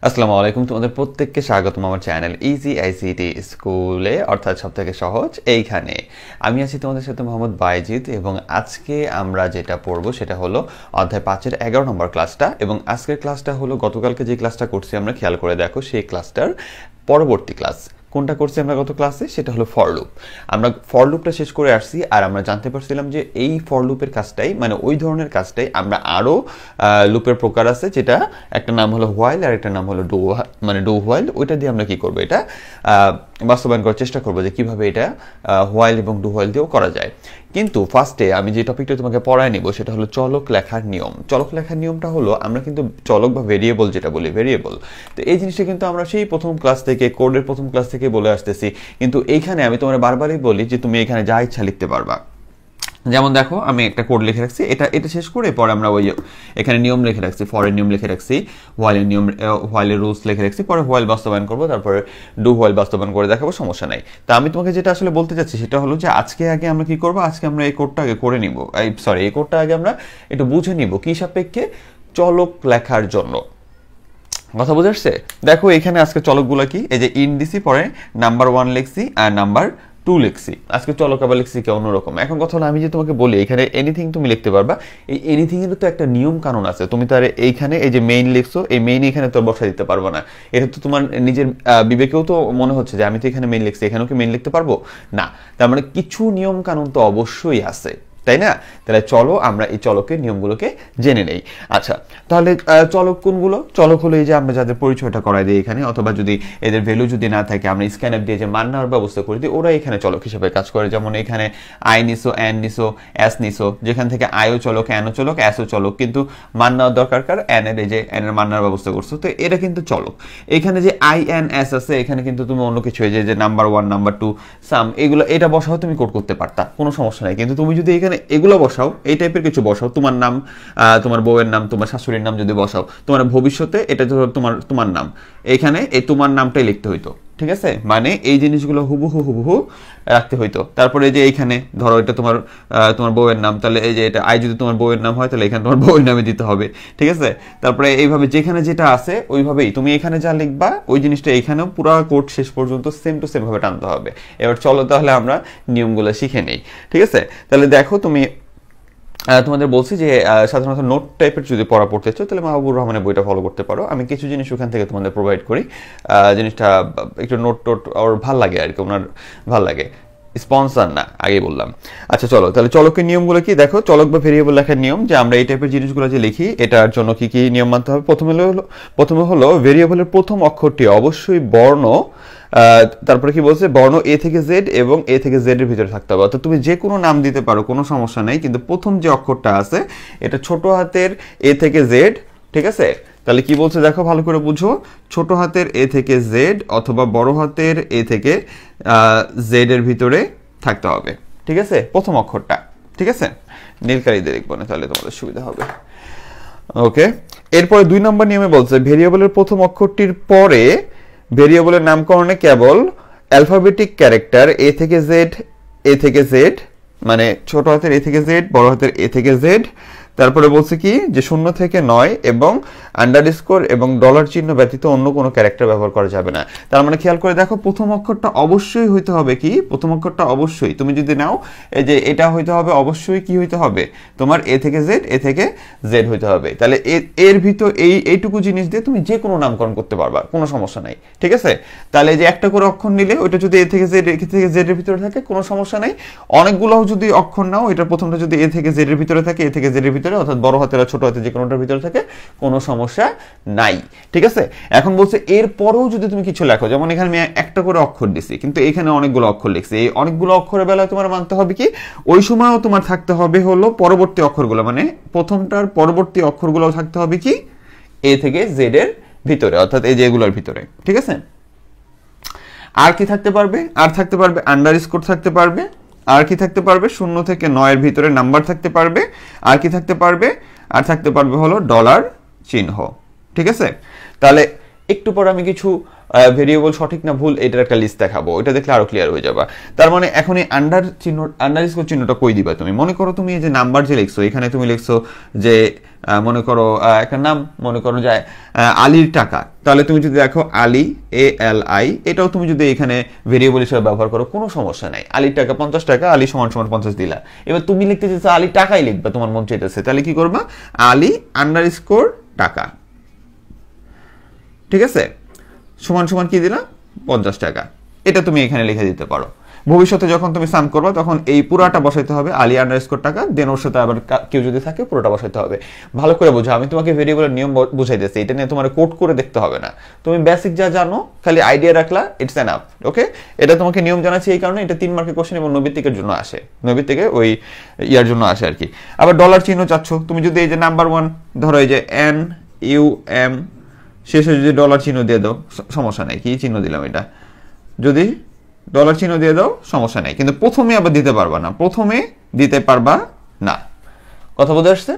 আসসালামু আলাইকুম, তোমাদের প্রত্যেককে স্বাগতম আমার চ্যানেল ইজি আইসিটি স্কুলে, অর্থাৎ সবথেকে সহজ এইখানে। আমি আছি তোমাদের সাথে মোহাম্মদ বাইজিদ এবং আজকে আমরা যেটা পড়বো সেটা হলো অধ্যায় 5-এর 11 নম্বর ক্লাসটা। এবং আজকের ক্লাসটা হলো গতকালকে যে ক্লাসটা করছি আমরা, খেয়াল করে দেখো সেই ক্লাসটার পরবর্তী ক্লাস। কোনটা করছি আমরা গত ক্লাসে, সেটা হলো ফর লুপ। আমরা ফর লুপটা শেষ করে আসছি আর আমরা জানতে পারছিলাম যে এই ফর লুপের কাজটাই, মানে ওই ধরনের কাজটাই আমরা আরও লুপের প্রকার আছে, যেটা একটা নাম হলো হোয়াইল আর একটা নাম হলো ডু হোয়াইল। ওইটা দিয়ে আমরা কি করবো, এটা বাস্তবায়ন করার চেষ্টা করবো যে কিভাবে এটা হোয়াইল এবং ডু হোয়াইল দিয়েও করা যায়। কিন্তু ফার্স্টে আমি যে টপিকটা তোমাকে পড়ায় নিব সেটা হলো চলক লেখার নিয়ম। চলক লেখার নিয়মটা হলো, আমরা কিন্তু চলক বা ভেরিয়েবল যেটা বলি, ভেরিয়েবল, তো এই জিনিসটা কিন্তু আমরা সেই প্রথম ক্লাস থেকে, কোডের প্রথম ক্লাস থেকে বলে আসতেছি। কিন্তু এইখানে আমি তোমার বারবারই বলি যে তুমি এখানে যা ইচ্ছা লিখতে পারবা। যেমন দেখো, আমি একটা কোড লিখে রাখছি, এটা শেষ করে পরে আমরা ওই এখানে নিয়ম লিখে রাখছি, ফরের নিয়ম লিখে রাখছি, হোয়াইলের নিয়ম, হোয়াইলের রুলস লিখে রাখছি, পরে হোয়াইল বাস্তবায়ন করবো, তারপরে ডু হোয়াইল বাস্তবায়ন করে দেখাবো, সমস্যা নাই। তা আমি তোমাকে যেটা আসলে বলতে চাচ্ছি সেটা হলো যে আজকে আগে আমরা কি করবো, আজকে আমরা এই কোডটা আগে করে নিব, এই কোডটা আগে আমরা একটু বুঝে নিব কি সাপেক্ষে, চলক লেখার জন্য। কথা বুঝে আসছে? দেখো এখানে আজকে চলকগুলো কি, এই যে ইন দিছি, পরে নাম্বার 1 লিখছি আর নাম্বার 2 লিখছি। আজকে চলক আবার লিখছি কি অন্যরকম। এখন কথা হলো, আমি যে তোমাকে বলি এখানে এনিথিং তুমি লিখতে পারবা, এই এনিথিং এর তো একটা নিয়ম কানুন আছে। তুমি তার এইখানে এই যে মেইন লিখছো, এই মেইন এখানে তো বসা দিতে পারবো না। এটা তো তোমার নিজের বিবেকেও তো মনে হচ্ছে যে আমি তো এখানে মেইন লিখছি, এখানেও কি মেইন লিখতে পারবো না। তার মানে কিছু নিয়ম কানুন তো অবশ্যই আছে, তাই না? তাহলে চলো আমরা এই চলকের নিয়মগুলোকে জেনে নেই। আচ্ছা, তাহলে চলক কোনগুলো? চলক হলো এই যে আমরা যাদের পরিচয়টা করাই দিই এখানে, অথবা যদি এদের ভ্যালু যদি না থাকে আমরা স্ক্যানআপ দিয়ে যে মান নেওয়ার ব্যবস্থা করে দিই, ওরা এখানে চলক হিসেবে কাজ করে। যেমন এখানে I Nisho, N Nisho, S নিসো, যেখান থেকে আইও চলক, এনও চলক, এসও চলক, কিন্তু মান নেওয়ার দরকার কার, এন এর, এই যে এন এর মান নেওয়ার ব্যবস্থা করছো, তো এটা কিন্তু চলক। এখানে যে আই এন এস আছে, এখানে কিন্তু তুমি অন্য কিছু, এই যে নাম্বার 1, নাম্বার 2, সাম, এগুলো এটা বসাও তুমি কোড করতে পারতা, কোনো সমস্যা নাই। কিন্তু তুমি যদি এখানে এগুলো বসাও, এই টাইপের কিছু বসাও, তোমার নাম, তোমার বউয়ের নাম, তোমার শাশুড়ির নাম যদি বসাও, তোমার ভবিষ্যতে এটা তোমার নাম, এখানে এই তোমার নামটাই লিখতে হইতো, ঠিক আছে? মানে এই জিনিসগুলো হুবহু রাখতে হইতো। তারপরে যে এইখানে ধরো এটা তোমার বউয়ের নাম, তাহলে এই যে এটা আই যদি তোমার বউয়ের নাম হয়, তাহলে এখানে তোমার বউয়ের নামে দিতে হবে, ঠিক আছে? তারপরে এইভাবে যেখানে যেটা আছে ওইভাবেই তুমি এখানে যা লিখবা, ওই জিনিসটা এখানেও পুরো কোড শেষ পর্যন্ত সেম টু সেম ভাবে টানতে হবে। এবার চলো তাহলে আমরা নিয়মগুলো শিখে নেই, ঠিক আছে? তাহলে দেখো, তোমাদের বলছি যে সাধারণত নোট টাইপের যদি পড়া পড়তে চাও, তাহলে মাহবুবুর রহমানের বইটা ফলো করতে পারো। আমি কিছু জিনিস ওখান থেকে তোমাদের প্রোভাইড করি, জিনিসটা একটু নোট ওর ভাল লাগে আর কি, ওনার ভাল লাগে, স্পন্সর না, আগেই বললাম। আচ্ছা চলো, তাহলে চলকের নিয়মগুলো কি দেখো। চলক বা ভেরিয়েবল লেখার নিয়ম, যে আমরা এই টাইপের জিনিসগুলো যে লিখি, এটার জন্য কি কি নিয়ম মানতে হবে। প্রথমে হলো ভেরিয়েবলের প্রথম অক্ষরটি অবশ্যই বর্ণ, তারপরে কি বলছে, বর্ণ এ থেকে জেড এবং এ থেকে জেড এর ভিতরে থাকতে হবে। অর্থাৎ তুমি যে কোনো নাম দিতে পারো, কোনো সমস্যা নেই, কিন্তু প্রথম যে অক্ষরটা আছে এটা ছোট হাতের এ থেকে জেড, ঠিক আছে? তাহলে কি বলছে দেখো, ভালো করে বুঝো, ছোট হাতের এ থেকে জেড অথবা বড় হাতের এ থেকে জেড এর ভিতরে থাকতে হবে, ঠিক আছে? প্রথম অক্ষরটা, ঠিক আছে? নীলকালি দিয়ে লিখবো না, তাহলে তোমাদের সুবিধা হবে। ওকে, এরপরে 2 নম্বর নিয়মে বলছে ভেরিয়েবলের প্রথম অক্ষরটির পরে ভেরিয়েবলের নামকরণে কেবল অ্যালফাবেটিক ক্যারেক্টার এ থেকে জেড, মানে ছোট হাতের এ থেকে জেড, বড় হাতের এ থেকে জেড, তারপরে বলছে কি যে 0 থেকে 9 এবং আন্ডারস্কোর এবং ডলার চিহ্ন ব্যতীত অন্য কোনো ক্যারেক্টার ব্যবহার করা যাবে না। তার মানে খেয়াল করে দেখো, প্রথম অক্ষরটা অবশ্যই হইতে হবে কি, প্রথম অক্ষরটা অবশ্যই, তুমি যদি নাও এই যে এটা হইতে হবে, অবশ্যই কি হইতে হবে, তোমার এ থেকে জেড হইতে হবে। তাহলে এর ভিতর এইটুকু জিনিস দিয়ে তুমি যে কোনো নামকরণ করতে পারবা, কোনো সমস্যা নাই, ঠিক আছে? তাহলে যে একটা করে অক্ষর নিলে ওইটা যদি এ থেকে জেড এর ভিতরে থাকে, কোনো সমস্যা নাই। অনেকগুলো যদি অক্ষর নাও, এটা প্রথমটা যদি এ থেকে জেড এর ভিতরে থাকে, এ থেকে জেড এর ভিতরে, অর্থাৎ বড় হাতের আর ছোট হাতের যে কোনোটার ভিতরে থাকে, কোনো সমস্যা নাই, ঠিক আছে? এখন বলছে এর পরেও যদি তুমি কিছু লেখো, যেমন এখানে আমি একটা করে অক্ষর দিছি, কিন্তু এখানে অনেকগুলো অক্ষর লিখছি, এই অনেকগুলো অক্ষরের বেলায় তোমার মানতে হবে কি, ওই সময়ও তোমার থাকতে হবে হলো পরবর্তী অক্ষরগুলো, মানে প্রথমটার পরবর্তী অক্ষরগুলো থাকতে হবে কি, এ থেকে জেড এর ভিতরে, অর্থাৎ এই যে এগুলোর ভিতরে, ঠিক আছে? আর কি থাকতে পারবে, আর থাকতে পারবে আন্ডারস্কোর থাকতে পারবে, আর কি থাকতে পারবে 0 থেকে 9 এর ভিতরে নাম্বার থাকতে পারবে, আর কি থাকতে পারবে, আর থাকতে পারবে হলো ডলার চিহ্ন, ঠিক আছে? তাহলে একটু পর আমি কিছু ভেরিয়েবল সঠিক না ভুল এটার একটা লিস্ট দেখাবো, এটা দেখলে আরো ক্লিয়ার হয়ে যাবে। তার মানে এখন এই আন্ডারস্কোর চিহ্নটা কই দিবা তুমি? মনে করো তুমি এই যে নাম্বার যে লিখছো, এখানে তুমি লিখছো যে মনে করো একটা নাম মনে করো যায় আলীর টাকা, তাহলে তুমি যদি দেখো আলী ALI, এটাও তুমি যদি এখানে ভেরিয়েবল হিসেবে ব্যবহার করো কোনো সমস্যা নাই। আলীর টাকা 50 টাকা, আলী সমান সমান 50 দিলা। এবার তুমি লিখতে চাইছো আলী টাকাই লিখবা, তোমার মন চাইতেছে, তাহলে কি করবা আলী আন্ডারস্কোর টাকা, ঠিক আছে, সমান সমান কি দিলা 50 টাকা। এটা তুমি এখানে লিখে দিতে পারো। ভবিষ্যতে যখন তুমি সাম করবা তখন এই পুরাটা বসাইতে হবে আলী আন্ডারস্কোর টাকা, দেন ওর সাথে আবার কেউ যদি থাকে পুরোটা বসাইতে হবে। ভালো করে বোঝো, আমি তোমাকে ভেরিয়েবলের নিয়ম বুঝাইতেছি, এটা নিয়ে তোমার কোড করে দেখতে হবে না। তুমি বেসিক যা জানো খালি আইডিয়া রাখলা, ইটস এনাফ। ওকে, এটা তোমাকে নিয়ম জানাচ্ছি এই কারণে এটা 3 মার্কের কোশ্চেন এবং নৈবিত্তিকের জন্য আসে, নৈবিত্তিকে ওই ইয়ার জন্য আসে আর কি। আবার ডলার চিহ্ন চাচ্ছ, তুমি যদি এই যে নাম্বার 1 ধরো এই যে NUM শেষে যদি ডলার চিহ্ন দিয়ে দাও সমস্যা নাই, কি চিহ্ন দিলাম এটা, যদি ডলার চিহ্ন দিয়ে দাও সমস্যা নাই, কিন্তু প্রথমে আবার দিতে পারবা না, প্রথমে দিতে পারবা না। কথা বোঝা আসছে?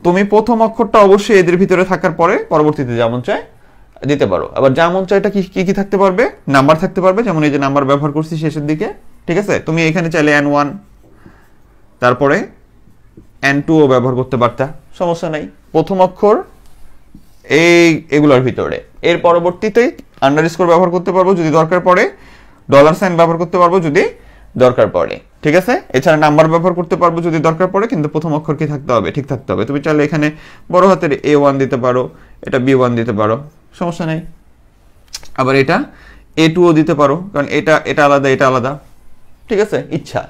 তুমি প্রথম অক্ষরটা অবশ্যই এদের ভিতরে থাকার পরে পরবর্তীতে যেমন চাই দিতে পারো। আবার যেমন চাইটা কি কি থাকতে পারবে, নাম্বার থাকতে পারবে, যেমন এই যে নাম্বার ব্যবহার করছি শেষের দিকে, ঠিক আছে। তুমি এখানে চাইলে N1 তারপরে N2 ও ব্যবহার করতে পারতা, সমস্যা নাই। প্রথম অক্ষর এগুলোর ভিতরে, এর পরবর্তীতে আন্ডারস্কোর ব্যবহার করতে পারবো যদি দরকার পড়ে, ডলার সাইন ব্যবহার করতে পারবো যদি দরকার পড়ে, ঠিক আছে। এছাড়া নাম্বার ব্যবহার করতে পারবো যদি দরকার পড়ে, কিন্তু প্রথম অক্ষর কি থাকতে হবে, ঠিক থাকতে হবে। তুমি চাইলে এখানে বড় হাতের A1 দিতে পারো, এটা B1 দিতে পারো, সমস্যা নেই। আবার এটা A2 ও দিতে পারো, কারণ এটা আলাদা এটা আলাদা, ঠিক আছে, ইচ্ছা।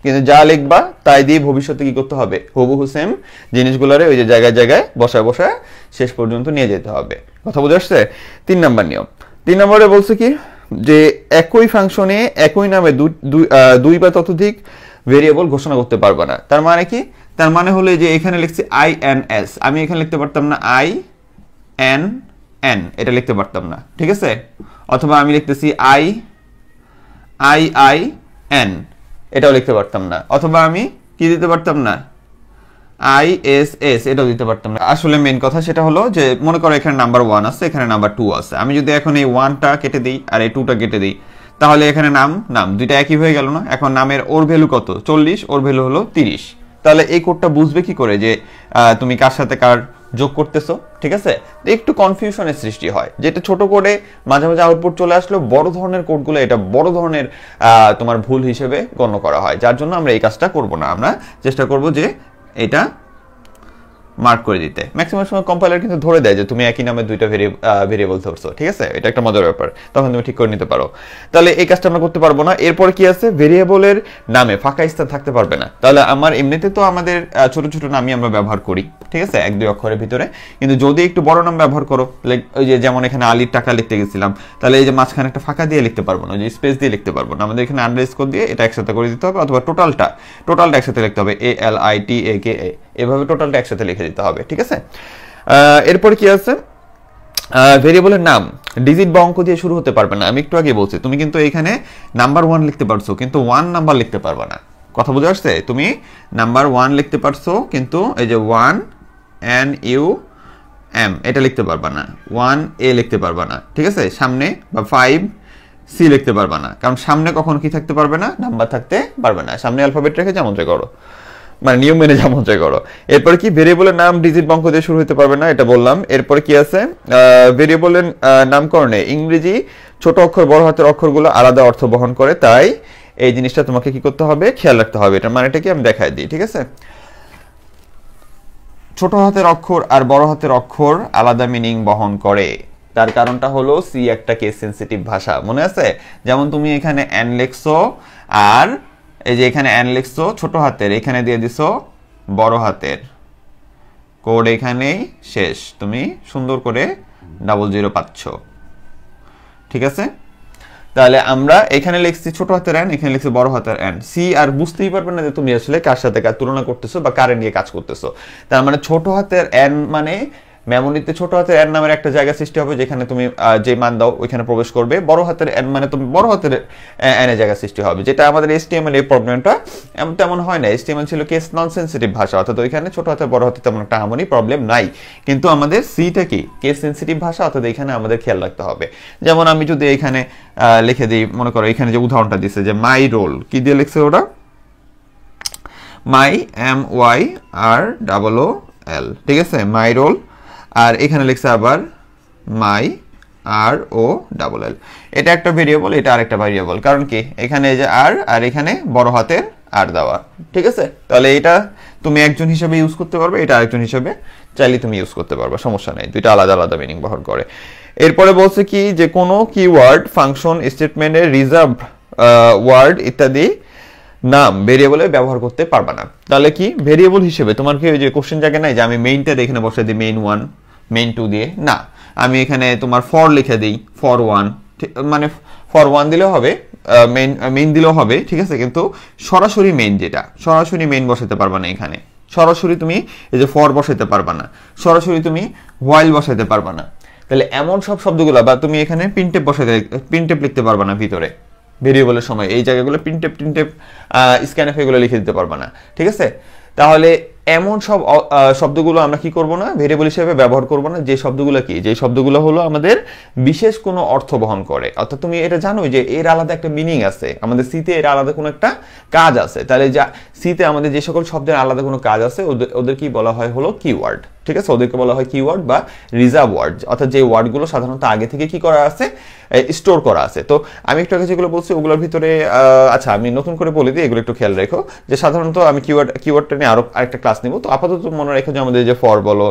কিন্তু যা লিখবা তাই দিয়ে ভবিষ্যতে কি করতে হবে, হুবহু সেম জিনিসগুলোরে ওই যে জায়গায় জায়গায় বসায় বসায় শেষ পর্যন্ত নিয়ে যেতে হবে। কথা বুঝে আসছে? 3 নাম্বার নিয়ম। 3 নম্বরে বলছে কি যে একই ফাংশনে একই নামে দুই বা ততোধিক ভেরিয়েবল ঘোষণা করতে পারবে না। তার মানে কি? তার মানে হলো যে এখানে লিখছি INS, আমি এখানে লিখতে পারতাম না INN, এটা লিখতে পারতাম না, ঠিক আছে। অথবা আমি লিখতেছি IIN, এটাও লিখতে পারতাম না। অথবা আমি কি দিতে পারতাম না, ISS, এটাও দিতে পারতাম না। আসলে মেইন কথা সেটা হলো যে মনে করো এখানে নাম্বার 1 আছে, এখানে নাম্বার 2 আছে, আমি যদি এখন এই 1টা কেটে দিই আর এই 2টা কেটে দিই, তাহলে এখানে নাম দুইটা একই হয়ে গেল না। এখন নামের ওর ভ্যালু কত, 40, ওর ভ্যালু হলো 30। তাহলে এই কোডটা বুঝবে কি করে যে তুমি কার সাথে কার যোগ করতেছো, ঠিক আছে। একটু কনফিউশনের সৃষ্টি হয়, যেটা ছোট কোডে মাঝে মাঝে আউটপুট চলে আসলো, বড় ধরনের কোডগুলো এটা বড় ধরনের তোমার ভুল হিসেবে গণ্য করা হয়, যার জন্য আমরা এই কাজটা করব না। আমরা চেষ্টা করব যে এটা মার্ক করে দিতে। ম্যাক্সিমাম সময় কম্পাইলার কিন্তু ধরে দেয় যে তুমি একই নামে দুইটা ভেরিয়েবল ধরছো, ঠিক আছে, এটা একটা মজার ব্যাপার, তখন তুমি ঠিক করে নিতে পারো। তাহলে এই কাজটা আমরা করতে পারবো না। এরপরে কি আছে, ভেরিয়েবলের নামে ফাঁকা স্থান থাকতে পারবে না। তাহলে আমার এমনিতে তো আমাদের ছোট ছোট নামই আমরা ব্যবহার করি, ঠিক আছে, 1-2 অক্ষরের ভিতরে, কিন্তু যদি একটু বড় নাম ব্যবহার করো, লাইক ওই যে যেমন এখানে আলীর টাকা লিখতে গেছিলাম, তাহলে এই যে মাঝখানে একটা ফাঁকা দিয়ে লিখতে পারবো না, যে স্পেস দিয়ে লিখতে পারবো না, আমাদের এখানে আন্ডারস্কোর দিয়ে এটা একসাথে করে দিতে হবে, অথবা টোটালটা একসাথে লিখতে হবে, ALITAKA, এভাবে টোটালটা একসাথে লিখে দিতে হবে, ঠিক আছে। এরপর কি আছে, ভেরিয়েবলের নাম ডিজিট বা অঙ্ক দিয়ে শুরু হতে পারবে না। আমি একটু আগে বলছি তুমি কিন্তু এখানে নাম্বার 1 লিখতে পারছো, কিন্তু 1 নাম্বার লিখতে পারবে না। কথা বুঝে আসছে? তুমি নাম্বার 1 লিখতে পারছো, কিন্তু এই যে 1 NUM এটা লিখতে পারবে না, 1A লিখতে পারবে না, ঠিক আছে। সামনে বা 5C লিখতে পারবে না, কারণ সামনে কখনো কি থাকতে পারবে না, নাম্বার থাকতে পারবে না। সামনে অ্যালফাবেট রেখে যেমন করো, মানে নিয়ম মেনে যেমন করো। এরপরে কি, ভেরিয়েবলের নাম ডিজিট বা অঙ্ক দিয়ে শুরু হতে পারবে না, এটা বললাম। এরপরে কি আছে, ভেরিয়েবলের নামকরণে ইংরেজি ছোট অক্ষর বড় হাতের অক্ষরগুলো আলাদা অর্থ বহন করে, তাই এই জিনিসটা তোমাকে কি করতে হবে, খেয়াল রাখতে হবে। এটার মানেটা কি আমি দেখাই দিই, ঠিক আছে। ছোট হাতের অক্ষর আর বড় হাতের অক্ষর আলাদা মিনিং বহন করে, তার কারণটা হলো সি একটা কেস সেনসিটিভ ভাষা, মনে আছে। যেমন তুমি এখানে এন লিখছো, আর এই যে এখানে এন লিখছো ছোট হাতের, এখানে দিয়ে দিছো বড় হাতের, কোড এখানেই শেষ, তুমি সুন্দর করে 00 পাচ্ছ, ঠিক আছে। তাহলে আমরা এখানে লিখছি ছোট হাতের এন, এখানে লিখছি বড় হাতের এন। সি আর বুঝতেই পারবে না যে তুমি আসলে কার সাথে কার তুলনা করতেছো বা কারে নিয়ে কাজ করতেছো। তার মানে ছোট হাতের এন মানে মেমোরিতে ছোট হাতের এন নামের একটা জায়গা সৃষ্টি হবে, যেখানে তুমি যে মান দাও ওইখানে প্রবেশ করবে। বড় হাতের এন মানে তুমি বড় হাতের এন এর জায়গা সৃষ্টি হবে, যেটা আমাদের HTML এই প্রবলেমটা তেমন হয় না। HTML ছিল কেস নন সেনসিটিভ ভাষা, অর্থাৎ ওইখানে ছোট হাতের বড় হাতে তেমন একটা এমনই প্রবলেম নাই। কিন্তু আমাদের সিটা কি কেস সেনসিটিভ ভাষা, অর্থাৎ এখানে আমাদের খেয়াল রাখতে হবে। যেমন আমি যদি এখানে লিখে দিই, মনে করো এখানে যে উদাহরণটা দিচ্ছে যে মাই রোল, কি দিয়ে লিখছে ওটা, মাই MYROOL, এল, ঠিক আছে, মাই রোল। আর এখানে লিখছে আবার মাই আর ও ডাবল এল। এটা একটা ভেরিয়েবল, এটা আরেকটা ভেরিয়েবল, কারণ কি এখানে যে আর এখানে বড় হাতের আর দেওয়া, ঠিক আছে। তাহলে এটা তুমি একজন হিসেবে ইউজ করতে পারবে, এটা আরেকজন হিসেবে চাইলে তুমি ইউজ করতে পারবে, সমস্যা নেই, দুইটা আলাদা আলাদা মিনিং বহন করে। এরপরে বলছে কি যে কোনো কিওয়ার্ড, ফাংশন, স্টেটমেন্টের রিজার্ভ ওয়ার্ড ইত্যাদি নাম ভেরিয়েবলে ব্যবহার করতে পারবা না। তাহলে কি ভেরিয়েবল হিসেবে তোমার কি ওই যে কোশ্চেন জায়গা নাই যে আমি মেইনটা এখানে বসে দিই মেইন 1 মেইন 2 দিয়ে, না, আমি এখানে তোমার ফর লিখে দিই ফর 1, মানে ফর 1 দিলেও হবে, মেইন দিলেও হবে, ঠিক আছে, কিন্তু সরাসরি মেইন যেটা সরাসরি মেইন বসাতে পারবা না এখানে, সরাসরি তুমি এই যে ফর বসাতে পারবা না, সরাসরি তুমি হোয়াইল বসাতে পারবা না। তাহলে এমন সব শব্দগুলো, বা তুমি এখানে প্রিন্টেপ বসাতে, প্রিন্টেপ লিখতে পারবা না ভিতরে ভেরিয়েবলের সময়, এই জায়গাগুলো প্রিন্টেপ স্ক্যানএফ এগুলো লিখে দিতে পারবা না, ঠিক আছে। তাহলে এমন সব শব্দগুলো আমরা কি করব না, ভেরিয়েবল হিসেবে ব্যবহার করব না, যে শব্দগুলো কি, যে শব্দগুলো হলো আমাদের বিশেষ কোনো অর্থ বহন করে। অর্থাৎ তুমি এটা জানোই যে এর আলাদা একটা মিনিং আছে, আমাদের সিতে এর আলাদা কোনো একটা কাজ আছে। তাহলে যা সিতে আমাদের যে সকল শব্দের আলাদা কোনো কাজ আছে ওদের কি বলা হয় হলো কিওয়ার্ড, ঠিক আছে, ওদেরকে বলা হয় কিওয়ার্ড বা রিজার্ভ ওয়ার্ড, অর্থাৎ যে ওয়ার্ডগুলো সাধারণত আগে থেকে কি করা আছে, স্টোর করা আছে। তো আমি একটু আগে যেগুলো বলছি ওগুলোর ভিতরে আচ্ছা আমি নতুন করে বলে দিই, এগুলো একটু খেয়াল রেখো যে সাধারণত আমি কিওয়ার্ডটা নিয়ে আরো আরেকটা ক্লাস নিব। তো আপাতত মনে রেখো যে আমাদের যে ফর বলো,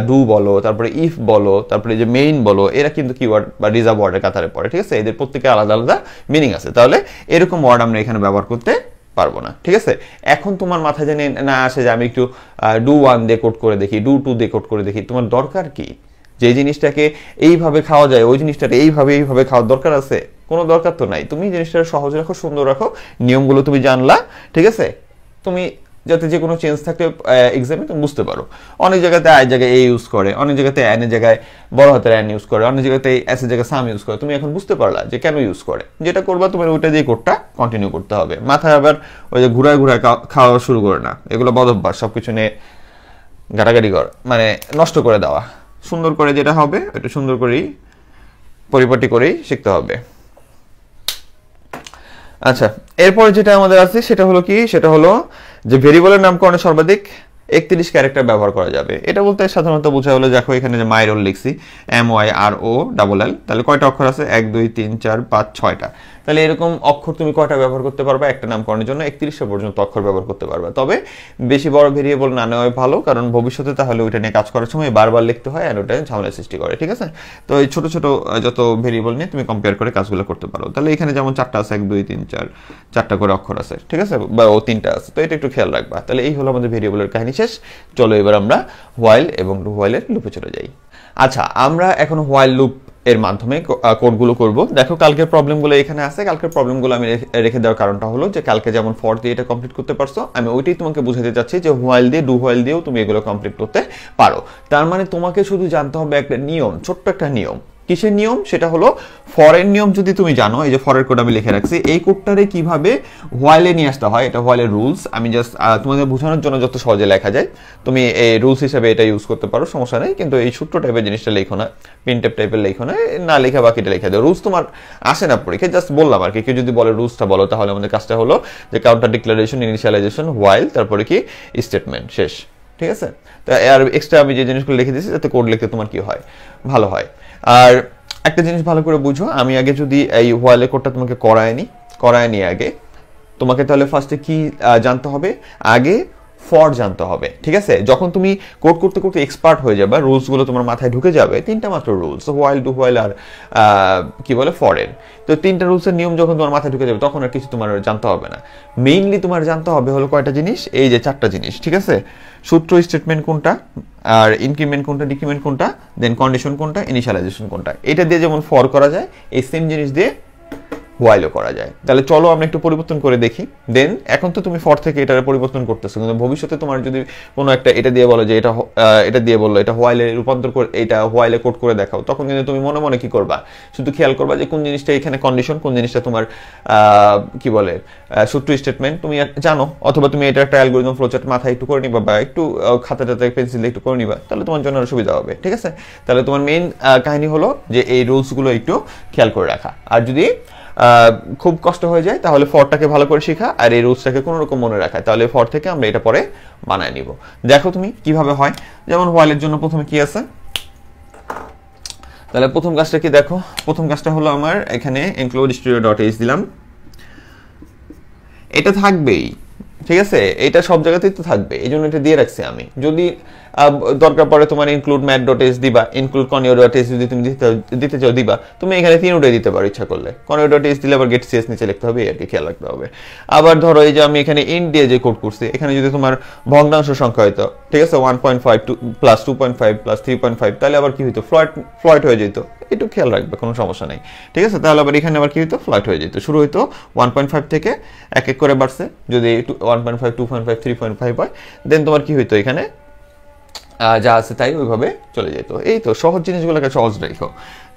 ডু বলো, তারপরে ইফ বলো, তারপরে যে মেইন বলো, এরা কিন্তু কিওয়ার্ড বা রিজার্ভ ওয়ার্ডের কাতারে পড়ে, ঠিক আছে, এদের প্রত্যেকে আলাদা আলাদা মিনিং আছে। তাহলে এরকম ওয়ার্ড আমরা এখানে ব্যবহার করতে পারবো না, ঠিক আছে। এখন তোমার মাথায় জানি না আসে যে আমি একটু ডু 1 দিয়ে কোড করে দেখি, ডু 2 দিয়ে কোড করে দেখি, তোমার দরকার কি? যে জিনিসটাকে এইভাবে খাওয়া যায় ওই জিনিসটাকে এইভাবে খাওয়ার দরকার আছে? কোনো দরকার তো নাই। তুমি জিনিসটা সহজ রাখো, সুন্দর রাখো, নিয়মগুলো তুমি জানলা, ঠিক আছে, তুমি যাতে যে কোনো চেঞ্জ থাকলে এক্সামে তুমি বুঝতে পারো। অনেক জায়গাতে আই জায়গায় এ ইউজ করে, অনেক জায়গাতে এন এর জায়গায় বড় হাতের এন ইউজ করে, অনেক জায়গাতে এস এর জায়গায় সাম ইউজ করে। তুমি এখন বুঝতে পারলা যে কেন ইউজ করে, যেটা করবা তোমার ওইটা দিয়ে কোডটা কন্টিনিউ করতে হবে। মাথায় আবার ওই যে ঘুরায় খাওয়া শুরু করে না, এগুলো বদভ্যাস, সবকিছু নিয়ে ঘাটাঘাটি কর, মানে নষ্ট করে দেওয়া। সুন্দর করে যেটা হবে একটু সুন্দর করেই পরিপাটি করেই শিখতে হবে। আচ্ছা, এরপর যেটা আমাদের আছে সেটা হলো কি, সেটা হলো যে ভেরিয়েবলের নামকরণে সর্বাধিক 31 ক্যারেক্টার ব্যবহার করা যাবে। এটা বলতে সাধারণত বোঝা হলো, দেখো এখানে যে মাই রোল লিখছি MYROLL, তাহলে কয়টা অক্ষর আছে? 1 2 3 4 5 6টা। তাহলে এরকম অক্ষর তুমি কয়টা ব্যবহার করতে পারবা? একটা নামকরণের জন্য 31টা পর্যন্ত অক্ষর ব্যবহার করতে পারবা। তবে বেশি বড় ভেরিয়েবল না নেওয়াই ভালো, কারণ ভবিষ্যতে তাহলে ওইটা নিয়ে কাজ করার সময় বারবার লিখতে হয় আর ওটা ঝামেলা সৃষ্টি করে, ঠিক আছে। তো এই ছোট ছোট যত ভেরিয়েবল নিয়ে তুমি কম্পেয়ার করে কাজগুলো করতে পারো। তাহলে এখানে যেমন 4টা আছে, 1 2 3 4, 4টা করে অক্ষর আছে, ঠিক আছে, বা ও 3টা আছে, তো এটা একটু খেয়াল রাখবা। তাহলে এই হলো আমাদের ভেরিয়েবলের কাহিনী শেষ। চলো এবার আমরা হোয়াইল এবং ডু হোয়াইলের লুপে চলে যাই। আচ্ছা, আমরা এখন হোয়াইল লুপ এর মাধ্যমে কোডগুলো করব। দেখো কালকের প্রবলেমগুলো এখানে আছে, কালকের প্রবলেমগুলো আমি রেখে দেওয়ার কারণটা হলো যে কালকে যেমন ফর দিয়ে এটা কমপ্লিট করতে পারছো, আমি ওইটাই তোমাকে বুঝাতে চাচ্ছি যে হোয়াইল দিয়ে, ডু হোয়াইল দিয়েও তুমি এগুলো কমপ্লিট করতে পারো। তার মানে তোমাকে শুধু জানতে হবে একটা নিয়ম, ছোট্ট একটা নিয়ম। কিসের নিয়ম? সেটা হলো ফরের নিয়ম। যদি তুমি জানো, এই যে ফরের কোড আমি লিখে রাখছি, এই কোডটারে কিভাবে হোয়াইলে নিয়ে আসতে হয়, এটা হোয়াইলের রুলস। আমি জাস্ট তোমাদের বোঝানোর জন্য যত সহজে লেখা যায় তুমি এই রুলস হিসেবে এটা ইউজ করতে পারো, সমস্যা নেই। কিন্তু এই ছোট্ট টাইপের জিনিসটা লেখো না, প্রিন্টেপ টাইপের লেখো না, না লেখা বাকিটা লেখা দেয়। রুলস তোমার আসে না পরীক্ষায়, জাস্ট বললাম আর কি। কেউ যদি বলে রুলসটা বলো, তাহলে আমাদের কাজটা হলো যে কাউন্টার ডিক্লারেশন, ইনিশিয়ালাইজেশন, হোয়াইল, তারপরে কি স্টেটমেন্ট, শেষ, ঠিক আছে। তো আর এক্সট্রা আমি যে জিনিসগুলো লিখে দিয়েছি যাতে কোড লিখতে তোমার কি হয়, ভালো হয়। আর একটা জিনিস ভালো করে বুঝো, আমি আগে যদি এই হোয়াইলের কোডটা তোমাকে করায় নি আগে, তোমাকে তাহলে ফার্স্টে কি জানতে হবে? আগে ফর জানতে হবে, ঠিক আছে। যখন তুমি কোড করতে করতে এক্সপার্ট হয়ে যাবে, রুলসগুলো তোমার মাথায় ঢুকে যাবে, 3টা মাত্র রুলস, হোয়াইল, ডু হোয়াইল আর কি বলে ফরের। তো 3টা রুলসের নিয়ম যখন তোমার মাথায় ঢুকে যাবে, তখন আর কিছু তোমার জানতে হবে না। মেইনলি তোমার জানতে হবে হলো কয়টা জিনিস, এই যে 4টা জিনিস, ঠিক আছে। সূত্র স্টেটমেন্ট কোনটা, আর ইনক্রিমেন্ট কোনটা, ডিক্রিমেন্ট কোনটা, দেন কন্ডিশন কোনটা, ইনিশিয়ালাইজেশন কোনটা। এটা দিয়ে যেমন ফর করা যায়, এই সেম জিনিস দিয়ে হোয়াইলও করা যায়। তাহলে চলো আমরা একটু পরিবর্তন করে দেখি। দেন এখন তো তুমি ফর থেকে এটার পরিবর্তন করতেছো, কিন্তু ভবিষ্যতে তোমার যদি কোনো একটা এটা দিয়ে বলো যে এটা দিয়ে বললো এটা হোয়াইলে রূপান্তর করে, এটা হোয়াইলে কোড করে দেখাও, তখন কিন্তু তুমি মনে মনে কি করবা, শুধু খেয়াল করবা যে কোন জিনিসটা এখানে কন্ডিশন, কোন জিনিসটা তোমার কি বলে সূত্র স্টেটমেন্ট তুমি জানো, অথবা তুমি এটা একটা অ্যালগরিদম ফ্লোচার্ট মাথায় একটু করে নিবা, বা একটু খাতাটাতে পেন্সিল দিয়ে একটু করে নিবা, তাহলে তোমার জন্য সুবিধা হবে, ঠিক আছে। তাহলে তোমার মেইন কাহিনী হলো যে এই রুলসগুলো একটু খেয়াল করে রাখা। আর যদি খুব কষ্ট হয়ে যায় তাহলে ফরটাকে ভালো করে শেখা আর এই রুলসটাকে কোনো রকম মনে রাখা, তাহলে ফর থেকে আমরা এটা পরে বানায় নিব। দেখো তুমি কিভাবে হয়। যেমন হোয়াইলের জন্য প্রথমে কি আছে, তাহলে প্রথম কাজটা কি দেখো, প্রথম কাজটা হলো আমার এখানে ইনক্লুড studio.h দিলাম, এটা থাকবেই, ঠিক আছে, এটা সব জায়গাতেই তো থাকবে, এই জন্য এটা দিয়ে রাখছি আমি। যদি দরকার পড়ে তোমার ইনক্লুড mat.h দিবা, ইনক্লুড conio.h যদি তুমি দিতে চাও দিবা, তুমি এখানে তিনটাই দিতে পারো ইচ্ছা করলে। conio.h দিলে আবার get cs নিচে লিখতে হবে, আর কি খেয়াল রাখতে হবে। আবার ধরো এই যে আমি এখানে ইন্ট দিয়ে যে কোড করছি, এখানে যদি তোমার ভগ্নাংশ সংখ্যা হইতো, ঠিক আছে, 1.5 প্লাস 2.5 প্লাস 3.5, তাহলে আবার কি হইতো, ফ্লয়েড হয়ে যেত, একটু খেয়াল রাখবে, কোনো সমস্যা নেই, ঠিক আছে। তাহলে আবার এখানে আবার কি হইতো, ফ্লয়েড হয়ে যেত, শুরু হইতো 1.5 থেকে এক এক করে বাড়ছে, যদি 1.5 2.5 3.5 হয়, দেন তোমার কি হইতো, এখানে যা আছে তাই ওইভাবে চলে যেত। এই তো সহজ জিনিসগুলোকে সহজ রেখো।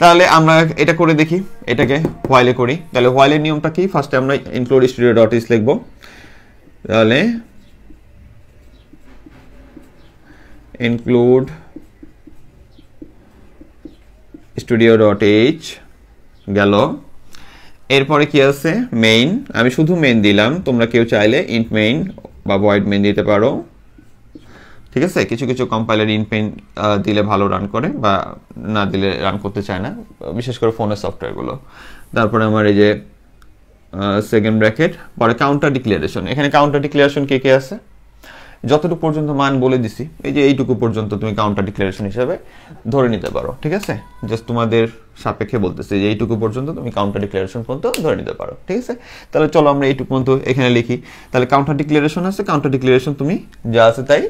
তাহলে আমরা এটা করে দেখি, এটাকে হোয়াইলে করি। তাহলে হোয়াইলের নিয়মটা কি, ফার্স্টে আমরা ইনক্লুড studio.h লিখবো। তাহলে ইনক্লুড studio.h গেল। এরপরে কি আছে, মেইন, আমি শুধু মেইন দিলাম, তোমরা কেউ চাইলে ইন্ট মেইন বা ভয়েড মেইন দিতে পারো, ঠিক আছে। কিছু কিছু কম্পাইলার ইন্ট মেইন দিলে ভালো রান করে, বা না দিলে রান করতে চায় না, বিশেষ করে ফোনের সফটওয়্যারগুলো। তারপরে আমার এই যে সেকেন্ড ব্র্যাকেট, পরে কাউন্টার ডিক্লারেশন। এখানে কাউন্টার ডিক্লারেশন কে কে আছে, যতটুকু পর্যন্ত মান বলে দিছি, এই যে এইটুকু পর্যন্ত তুমি কাউন্টার ডিক্লারেশন হিসেবে ধরে নিতে পারো, ঠিক আছে। জাস্ট তোমাদের সাপেক্ষে বলতেছি যে এইটুকু পর্যন্ত তুমি কাউন্টার ডিক্লারেশন পর্যন্ত ধরে নিতে পারো, ঠিক আছে। তাহলে চলো আমরা এইটুকু পর্যন্ত এখানে লিখি। তাহলে কাউন্টার ডিক্লারেশন আছে, কাউন্টার ডিক্লারেশন তুমি যা আছে তাই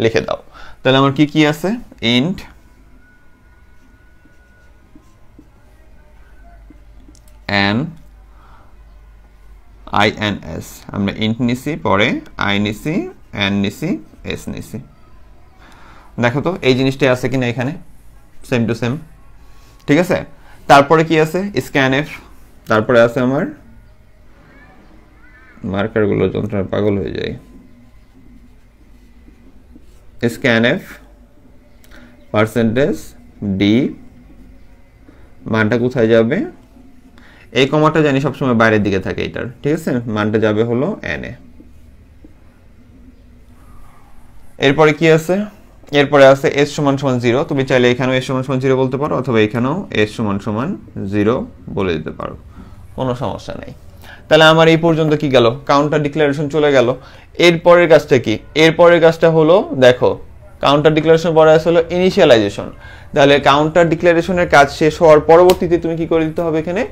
লিখে দাও। তাহলে আমার কি কি আছে, ইন্ট ins, আমরা ইন্ট নিছি, পরে i নিছি, n নিছি, s নিছি। দেখো তো এই জিনিসটাই আছে কিনা এখানে, সেম টু সেম, ঠিক আছে। তারপরে কি আছে, scanf, তারপরে আছে আমার মার্কারগুলো যন্ত্রণা পাগল হয়ে যায়, scanf %d, মানটা কোথায় যাবে, এই কমাটা জানি সবসময় বাইরের দিকে থাকে এটার, ঠিক আছে, মানটা যাবে হলো n এ। এরপরে কি আছে, এরপরে আছে s সমান সমান 0, তুমি চাইলে এখানেও s সমান সমান 0 বলতে পারো, অথবা এখানেও s সমান সমান 0 বলে দিতে পারো, কোনো সমস্যা নেই। তাহলে আমার এই পর্যন্ত কি গেল, কাউন্টার ডিক্লারেশন চলে গেল। এরপরের কাজটা কি, এরপরের কাজটা হলো দেখো, কাউন্টার ডিক্লারেশন পরে আছে হলো ইনিশিয়ালাইজেশন। তাহলে কাউন্টার ডিক্লারেশনের কাজ শেষ হওয়ার পরবর্তীতে তুমি কি করে দিতে হবে, এখানে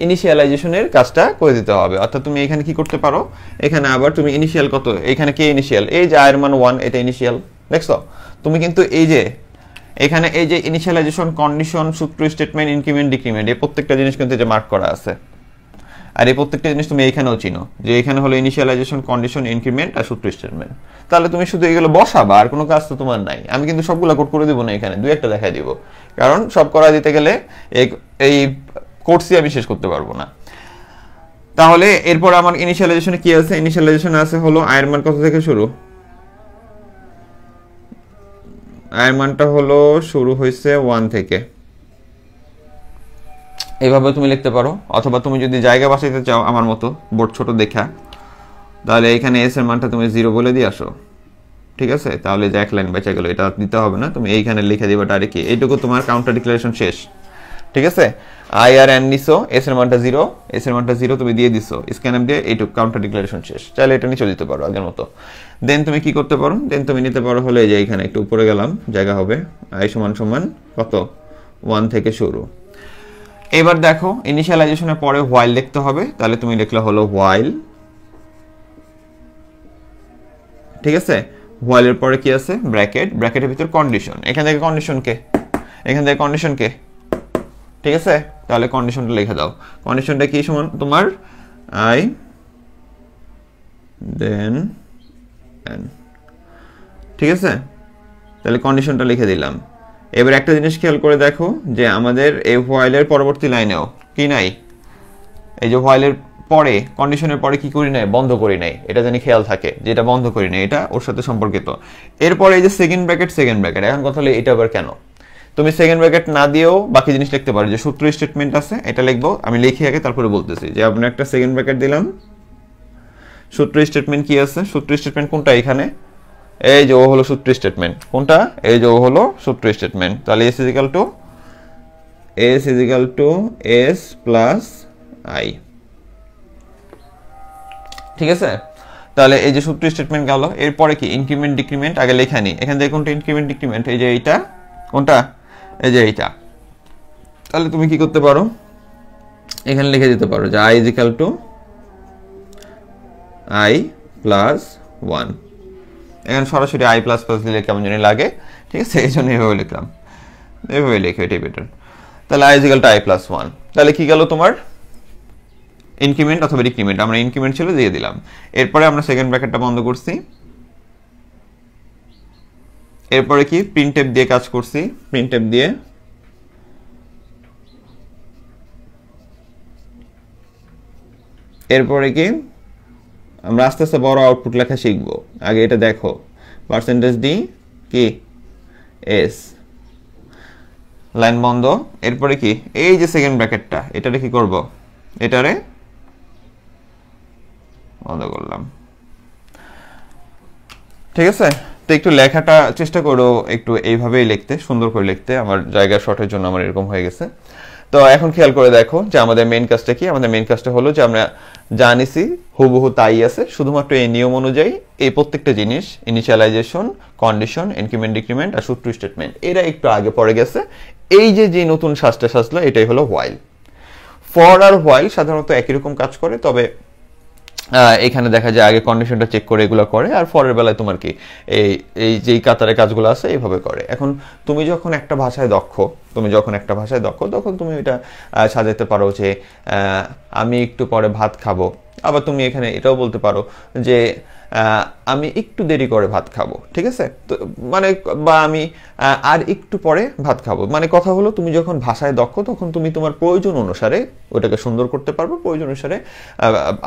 ইনিশিয়ালাইজেশনের কাজটা করে দিতে হবে। অর্থাৎ তুমি এখানে কি করতে পারো, এখানে আবার তুমি ইনিশিয়াল কত, এখানে কে ইনিশিয়াল, এই যে আয়ের মান 1, এটা ইনিশিয়াল, দেখছো তুমি কিন্তু এই যে এখানে এই যে ইনিশিয়ালাইজেশন, কন্ডিশন, সূত্র, স্টেটমেন্ট, ইনক্রিমেন্ট, ডিক্রিমেন্ট, এই প্রত্যেকটা জিনিস কিন্তু যে মার্ক করা আছে, আর এই প্রত্যেকটা জিনিস তুমি এখানেও চিনো, যে এখানে হলো ইনিশিয়ালাইজেশন, কন্ডিশন, ইনক্রিমেন্ট আর সূত্র, স্টেটমেন্ট। তাহলে তুমি শুধু এগুলো বসাবা, আর কোনো কাজ তো তোমার নাই। আমি কিন্তু সবগুলো কোড করে দিব না, এখানে দুই একটা দেখাই দিব, কারণ সব করা দিতে গেলে এই কোর্সই আমি শেষ করতে পারবো না। তাহলে এরপর আমার ইনিশিয়ালাইজেশনে কি আছে, ইনিশিয়ালাইজেশনে আছে হলো আয়ের মান কত থেকে শুরু, আয়ের মানটা হলো শুরু হয়েছে 1 থেকে, এইভাবে তুমি লিখতে পারো। অথবা তুমি যদি জায়গা বাঁচাইতে চাও আমার মতো বোর্ড ছোট দেখা, তাহলে এখানে এস এর মানটা তুমি 0 বলে দিয়ে আসো, ঠিক আছে। তাহলে যে এক লাইন বেঁচে গেল, এটা দিতে হবে না, তুমি এইখানে লিখে দিবা ডাইরেক্ট, এইটুকু তোমার কাউন্টার ডিক্লারেশন শেষ, ঠিক আছে। আই আর এন নিছো, এস এর মানটা 0, এস এর মানটা 0 তুমি দিয়ে দিছো, স্ক্যানএফ দিয়ে এইটুকু কাউন্টার ডিক্লারেশন শেষ। চাইলে এটা নিচে দিতে পারো আগের মতো। দেন তুমি কি করতে পারো, দেন তুমি নিতে পারো হলে যে এইখানে একটু উপরে গেলাম, জায়গা হবে আই সমান সমান কত, 1 থেকে শুরু। এবার দেখো ইনিশিয়ালাইজেশনের পরে হোয়াইল লিখতে হবে, তাহলে তুমি লিখলে হলো হোয়াইল, ঠিক আছে। হোয়াইলের পরে কি আছে, ব্র্যাকেট, ব্র্যাকেটের ভিতর কন্ডিশন, এখান থেকে কন্ডিশন কে, এখান থেকে কন্ডিশন কে, ঠিক আছে। তাহলে কন্ডিশনটা লিখে দাও, কন্ডিশনটা কি সমান তোমার আই দেন এন, ঠিক আছে। তাহলে কন্ডিশনটা লিখে দিলাম। এবার একটা জিনিস খেয়াল করে দেখো যে আমাদের এই হোয়াইলের পরবর্তী লাইনেও কি নাই, এই যে হোয়াইলের পরে কন্ডিশনের পরে কি করি নাই, বন্ধ করি নাই, এটা জানি খেয়াল থাকে যে এটা বন্ধ করি নাই, এটা ওর সাথে সম্পর্কিত। এরপরে এই যে সেকেন্ড ব্র্যাকেট, সেকেন্ড ব্র্যাকেট, এখন কথা হলো এটা আবার কেন, তুমি সেকেন্ড ব্র্যাকেট না দিয়েও বাকি জিনিস লিখতে পারো, যে সূত্র স্টেটমেন্ট আছে এটা লিখবো, আমি লিখি আগে তারপরে বলতেছি যে আপনি একটা সেকেন্ড ব্র্যাকেট দিলাম, সূত্র স্টেটমেন্ট কি আছে, সূত্র স্টেটমেন্ট কোনটা এখানে, এই যে ও হলো সূত্র স্টেটমেন্ট, কোনটা, এই যে ও হলো সূত্র স্টেটমেন্ট। তাহলে s s প্লাস i, ঠিক আছে। তাহলে এই যে সূত্র স্টেটমেন্ট গেল, এরপরে কি ইনক্রিমেন্ট ডিক্রিমেন্ট আগে লেখা নি, এখান থেকে কোনটা ইনক্রিমেন্ট ডিক্রিমেন্ট, এই যে এইটা, কোনটা, এই যে এইটা। তাহলে তুমি কি করতে পারো, এখানে লিখে দিতে পারো যে i প্লাস 1, এখানে সরাসরি i প্লাস প্লাস দিলে কেমন জানি লাগে, ঠিক আছে, এই জন্য এভাবে লিখলাম, এভাবে লিখে এটাই বেটার। তাহলে i প্লাস 1, তাহলে কি গেল তোমার ইনক্রিমেন্ট অথবা ডিক্রিমেন্ট, আমরা ইনক্রিমেন্ট ছিল দিয়ে দিলাম। এরপরে আমরা সেকেন্ড ব্র্যাকেটটা বন্ধ করছি, এরপরে কি প্রিন্টএফ দিয়ে কাজ করছি, প্রিন্টএফ দিয়ে এরপরে কি আমরা আস্তে আস্তে বড় আউটপুট লেখা শিখবো, আগে এটা দেখো, পার্সেন্টেজ ডি কি এস, লাইন বন্ধ। এরপরে কি এই যে সেকেন্ড ব্র্যাকেটটা, এটারে কি করব, এটারে বন্ধ করলাম, ঠিক আছে। তো একটু লেখাটা চেষ্টা করো একটু এইভাবেই লিখতে, সুন্দর করে লিখতে, আমার জায়গা শর্টের জন্য আমার এরকম হয়ে গেছে। তো এখন খেয়াল করে দেখো যে আমাদের মেইন কাজটা কি, আমাদের মেইন কাজটা হলো যে আমরা জানিছি হুবহু তাই আছে, শুধুমাত্র এই নিয়ম অনুযায়ী এই প্রত্যেকটা জিনিস ইনিশিয়ালাইজেশন, কন্ডিশন, ইনক্রিমেন্ট ডিক্রিমেন্ট আর সূত্র স্টেটমেন্ট এরা একটু আগে পড়ে গেছে। এই যে নতুন সাজটা সাজলো এটাই হলো হোয়াইল। ফর আর হোয়াইল সাধারণত একই রকম কাজ করে, তবে এখানে দেখা যায় আগে কন্ডিশনটা চেক করে এগুলো করে, আর পরের বেলায় তোমার কি এই যেই কাতারে কাজগুলো আছে এইভাবে করে। এখন তুমি যখন একটা ভাষায় দক্ষ, তখন তুমি এটা সাজাতে পারো যে আমি একটু পরে ভাত খাবো, আবার তুমি এখানে এটাও বলতে পারো যে আমি একটু দেরি করে ভাত খাবো, ঠিক আছে। তো মানে বা আমি আর একটু পরে ভাত খাবো, মানে কথা হলো তুমি যখন ভাষায় দক্ষ তখন তুমি তোমার প্রয়োজন অনুসারে ওটাকে সুন্দর করতে পারবে, প্রয়োজন অনুসারে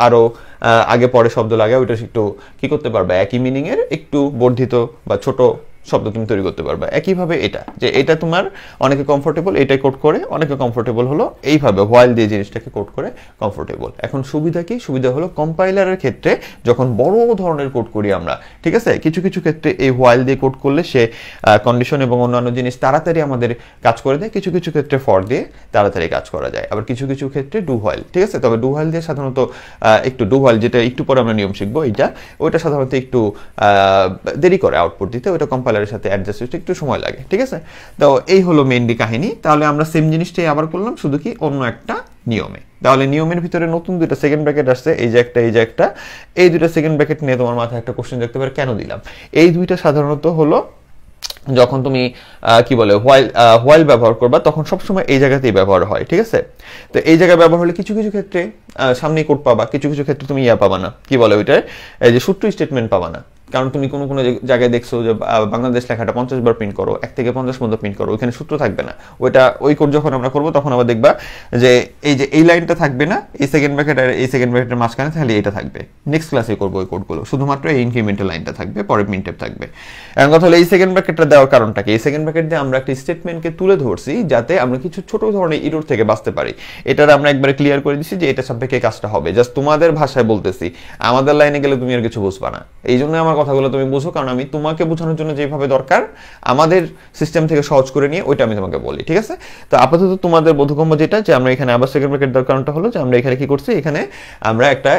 আরো আগে পরে শব্দ লাগে ওইটা একটু কি করতে পারবে, একই মিনিং এর একটু বর্ধিত বা ছোট শব্দ তুমি তৈরি করতে পারবে। একইভাবে এটা যে এটা তোমার অনেকে কমফোর্টেবল এটাই কোড করে, অনেকে কমফোর্টেবল হলো এইভাবে হোয়াইল দিয়ে জিনিসটাকে কোড করে কমফোর্টেবল। এখন সুবিধা কি, সুবিধা হলো কম্পাইলারের ক্ষেত্রে যখন বড় ধরনের কোড করি আমরা, ঠিক আছে, কিছু কিছু ক্ষেত্রে এই হোয়াইল দিয়ে কোড করলে সে কন্ডিশন এবং অন্যান্য জিনিস তাড়াতাড়ি আমাদের কাজ করে দেয়, কিছু কিছু ক্ষেত্রে ফর দিয়ে তাড়াতাড়ি কাজ করা যায়, আবার কিছু কিছু ক্ষেত্রে ডু হোয়াইল, ঠিক আছে। তবে ডু হোয়াইল দিয়ে সাধারণত একটু ডু হোয়াইল যেটা একটু পরে আমরা নিয়ম শিখবো, ওইটা সাধারণত একটু দেরি করে আউটপুট দিতে, ওইটা কম্পাইলারের সাথে অ্যাডজাস্ট হতে একটু সময় লাগে, ঠিক আছে। তো এই হলো মেইনলি কাহিনী। তাহলে আমরা সেম জিনিসটাই আবার করলাম, শুধু কি অন্য একটা নিয়মে। তাহলে নিয়মের ভিতরে নতুন দুইটা সেকেন্ড ব্র্যাকেট আসছে, এই যে একটা, এই দুইটা সেকেন্ড ব্র্যাকেট নিয়ে তোমার মাথায় একটা কোশ্চেন দেখতে পারে কেন দিলাম। এই দুইটা সাধারণত হলো যখন তুমি কি বলে হোয়াইল ব্যবহার করবা তখন সবসময় এই জায়গাতেই ব্যবহার হয়, ঠিক আছে। তো এই জায়গায় ব্যবহার হলে কিছু কিছু ক্ষেত্রে সামনে কোড পাবা, কিছু কিছু ক্ষেত্রে তুমি পাবা না, কি বলে ওইটার এই যে সূত্র স্টেটমেন্ট পাবা না। কারণ তুমি কোনো কোনো জায়গায় দেখছো যে বাংলাদেশ লেখাটা 50 বার প্রিন্ট করো, 1 থেকে 50 পর্যন্ত প্রিন্ট করো, ওইখানে সূত্র থাকবে না। ওই কোড যখন আমরা করবো তখন আবার দেখবা যে এই লাইনটা থাকবে না, এই সেকেন্ড ব্র্যাকেট আর এই সেকেন্ড ব্র্যাকেটের মাঝখানে তাহলে এটা থাকবে। নেক্সট ক্লাসে করবো ওই কোডগুলো, শুধুমাত্র এই ইনক্রিমেন্টাল লাইনটা থাকবে, পরে প্রিন্টএফ থাকবে। এখন কথা হলো এই সেকেন্ড ব্র্যাকেটটা দেওয়ার কারণটা কি, এই সেকেন্ড ব্র্যাকেট দিয়ে আমরা একটা স্টেটমেন্টকে তুলে ধরছি যাতে আমরা কিছু ছোট ধরনের ইরর থেকে বাঁচতে পারি। এটার আমরা একবারে ক্লিয়ার করে দিচ্ছি যে এটা সাপেক্ষে কাজটা হবে, জাস্ট তোমাদের ভাষায় বলতেছি, আমাদের লাইনে গেলে তুমি আর কিছু বুঝবা না। এই জন্য আমার কথাগুলো তুমি বুঝো, কারণ আমি তোমাকে বোঝানোর জন্য যেভাবে দরকার আমাদের সিস্টেম থেকে সহজ করে নিয়ে ওইটা আমি তোমাকে বলি, ঠিক আছে। তো আপাতত তোমাদের বোধগম্য যেটা যে আমরা এখানে আবার সেকেন্ড ব্র্যাকেট দেওয়ার কারণটা হলো যে আমরা এখানে কি করছি, এখানে আমরা একটা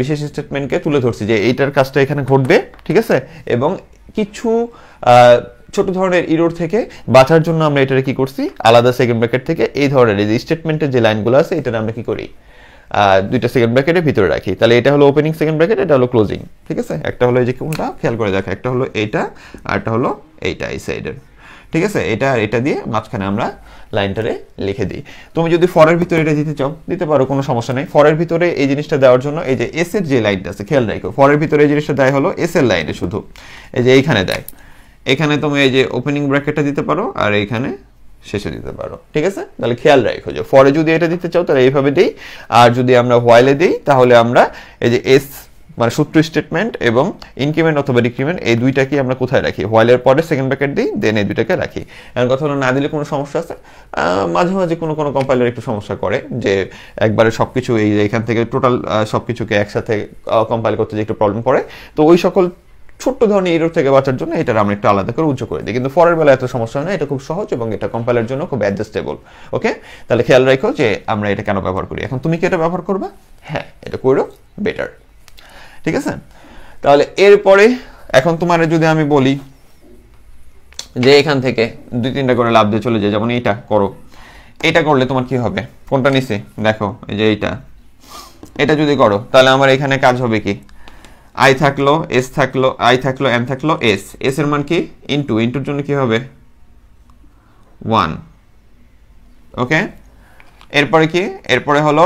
বিশেষ স্টেটমেন্টকে তুলে ধরছি যে এইটার কাজটা এখানে ঘটবে, ঠিক আছে। এবং কিছু ছোট ধরনের ইরর থেকে বাঁচার জন্য আমরা এটারে কি করছি, আলাদা সেকেন্ড ব্র্যাকেট থেকে এই ধরনের এই স্টেটমেন্টের যে লাইনগুলো আছে এটা আমরা কি করি, দুইটা সেকেন্ড ব্র্যাকেটের ভিতরে রাখি। তাহলে এটা হলো ওপেনিং সেকেন্ড ব্র্যাকেট, এটা হলো ক্লোজিং, ঠিক আছে। একটা হলো এই যে কোনটা খেয়াল করে দেখো, একটা হলো এইটা আর একটা হলো এইটা এই সাইডের, ঠিক আছে। এটা আর এটা দিয়ে মাঝখানে আমরা লাইনটারে লিখে দিই। তুমি যদি ফরের ভিতরে এটা দিতে চাও দিতে পারো, কোনো সমস্যা নেই। ফরের ভিতরে এই জিনিসটা দেওয়ার জন্য এই যে এস এর যে লাইনটা আছে খেয়াল রাখো, ফরের ভিতরে এই জিনিসটা দেয় হলো এস এর লাইনে, শুধু এই যে এইখানে দেয়, এখানে তুমি এই যে ওপেনিং ব্র্যাকেটটা দিতে পারো আর এইখানে শেষে দিতে পারো, ঠিক আছে। তাহলে খেয়াল রাখো যে ফরে যদি এটা দিতে চাও তাহলে এইভাবে দেই, আর যদি আমরা হোয়াইলে দিই তাহলে আমরা এই যে এস মানে সূত্র স্টেটমেন্ট এবং ইনক্রিমেন্ট অথবা ডিক্রিমেন্ট এই দুইটাকে আমরা কোথায় রাখি, হোয়াইলের পরে সেকেন্ড ব্র্যাকেট দিই, দেন এই দুইটাকে রাখি। এখন কথা হলো না দিলে কোনো সমস্যা আছে, মাঝে মাঝে কোনো কোনো কম্পাইলার একটু সমস্যা করে যে একবারে সব কিছু এই এখান থেকে টোটাল সব কিছুকে একসাথে কম্পাইল করতে যে একটু প্রবলেম করে। তো ওই সকল ছোট্ট ধরনের এরর থেকে বাঁচার জন্য এটা আমরা একটু আলাদা করে উজ্জ্ব করে দিই, কিন্তু পরের বেলা এত সমস্যা হয় না, এটা খুব সহজ এবং এটা কম্পাইলের জন্য খুব অ্যাডজাস্টেবল। ওকে, তাহলে খেয়াল রাখো যে আমরা এটা কেন ব্যবহার করি। এখন তুমি কি এটা ব্যবহার করবা? হ্যাঁ, এটা করো বেটার, ঠিক আছে। তাহলে এরপরে এখন তোমার যদি আমি বলি যে এখান থেকে 2-3টা করে লাভ দিয়ে চলে যায়, যেমন এইটা করো, এটা করলে তোমার কি হবে, কোনটা নিচে দেখো, এই যে এটা যদি করো তাহলে আমার এখানে কাজ হবে কি, আই থাকলো, এস থাকলো, আই থাকলো, এম থাকলো, এস এর মান কি ইন্টুর জন্য কি হবে 1। ওকে, এরপরে কি, এরপরে হলো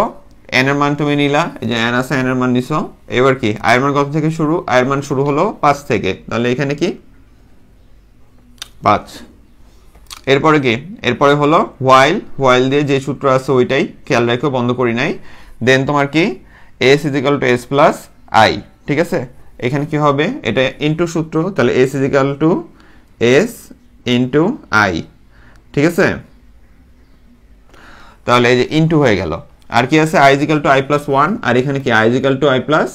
এন এর মান তুমি নিলা, এই যে এন আছে, এন এর মান নিছো। এবার কি আয়ের মান কত থেকে শুরু, আয়ের মান শুরু হলো 5 থেকে, তাহলে এখানে কি 5। এরপরে কি, এরপরে হলো হোয়াইল দিয়ে যে সূত্র আছে ওইটাই খেয়াল রাখো, বন্ধ করি নাই। দেন তোমার কি S is equal to S plus I, ঠিক আছে। এখানে কি হবে, এটা ইন্টু সূত্র, তাহলে S is equal to S into I, ঠিক আছে। তাহলে এই যে ইন্টু হয়ে গেল, আর কি আছে I is equal to I plus 1, আর এখানে কি I is equal to I plus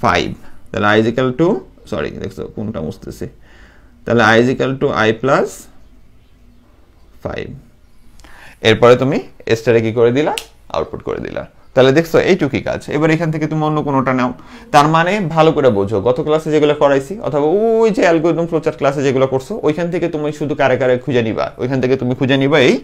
5, তাহলে আই ইজিক্যাল টু, সরি দেখছো কোনটা মুছতেছি, তাহলে I is equal to I plus 5। এরপরে তুমি এসটারে কি করে দিলা, আউটপুট করে দিলা। তাহলে দেখছো এইটুকুই কাজ। এবার এখান থেকে তুমি অন্য কোনোটা নাও, তার মানে ভালো করে বোঝো, গত ক্লাসে যেগুলো করাইছি অথবা ওই যে অ্যালগরিদম ফ্লোচার্ট ক্লাসে যেগুলো করছো ওইখান থেকে তুমি শুধু কারে কারে খুঁজে নিবা, ওইখান থেকে তুমি খুঁজে নিবা এই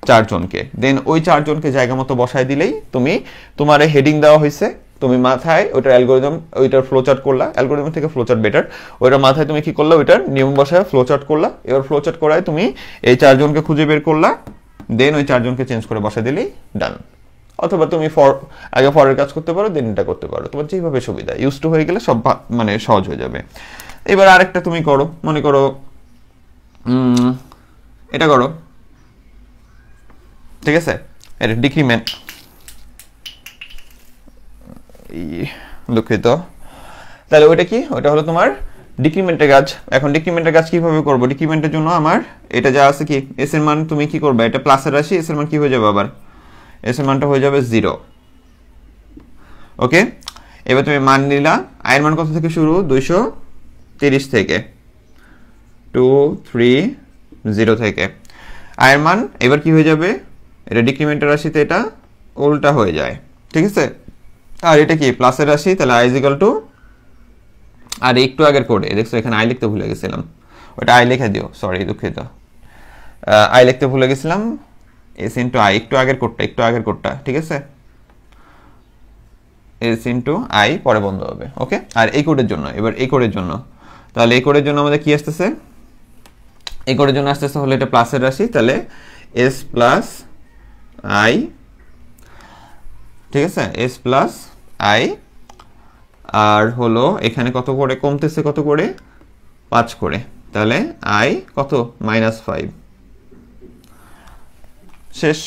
4 জনকে। দেন ওই 4 জনকে জায়গা মতো বসায় দিলেই তুমি, তোমার হেডিং দেওয়া হয়েছে, তুমি মাথায় ওইটার অ্যালগরিদম, ওইটার ফ্লোচার্ট করলা, অ্যালগরিদম থেকে ফ্লোচার্ট বেটার, ওইটার মাথায় তুমি কি করলা, ওইটার নিয়ম বসায় ফ্লোচার্ট করলা। এবার ফ্লোচার্ট করায় তুমি এই 4 জনকে খুঁজে বের করলা, দেন ওই 4 জনকে চেঞ্জ করে বসায় দিলেই ডান। অথবা তুমি আগে ফরের কাজ করতে পারো, দেন এটা করতে পারো, তোমার যেভাবে সুবিধা, ইউজ টু হয়ে গেলে সব মানে সহজ হয়ে যাবে। এবার আরেকটা তুমি করো, মনে করো এটা করো, ঠিক আছে, এটা ডিক্রিমেন্ট, দুঃখিত। তাহলে ওইটা কি, ওইটা হলো তোমার ডিক্রিমেন্টের কাজ। এখন ডিক্রিমেন্টের কাজ কিভাবে করবো, ডিক্রিমেন্টের জন্য আমার এটা যা আছে কি এস এর মান তুমি কি করবে, এটা প্লাসের রাশি, এস এর মান কি হয়ে যাবে, আবার এস এর মানটা হয়ে যাবে 0। ওকে, এবার তুমি মান নিলা, আয়ের মান কত থেকে শুরু, 230 থেকে, 230 থেকে আয়ের মান। এবার কি হয়ে যাবে, এটা ডিক্রিমেন্টের রাশিতে এটা উল্টা হয়ে যায়, ঠিক আছে। আর এটা কি প্লাসের রাশি, তাহলে আই ইজিক্যাল টু, আর একটু আগের কোডে দেখছো এখানে আই লিখতে ভুলে গেছিলাম, ওটা আই লিখে দিও, সরি দুঃখিত, আই লিখতে ভুলে গেছিলাম, এস ইন্টু আই, একটু আগের কোডটা, ঠিক আছে, এস ইন্টু আই পরে বন্ধ হবে। ওকে, আর এই কোডের জন্য, এবার এই কোডের জন্য, তাহলে এই কোডের জন্য আমাদের কি আসতেছে, এই কোডের জন্য আসতেছে হলো এটা প্লাসের রাশি, তাহলে এস প্লাস আই, ঠিক আছে, এস প্লাস আই, আর হলো এখানে কত করে কমতেছে, কত করে 5 করে, তাহলে আই কত -5, শেষ।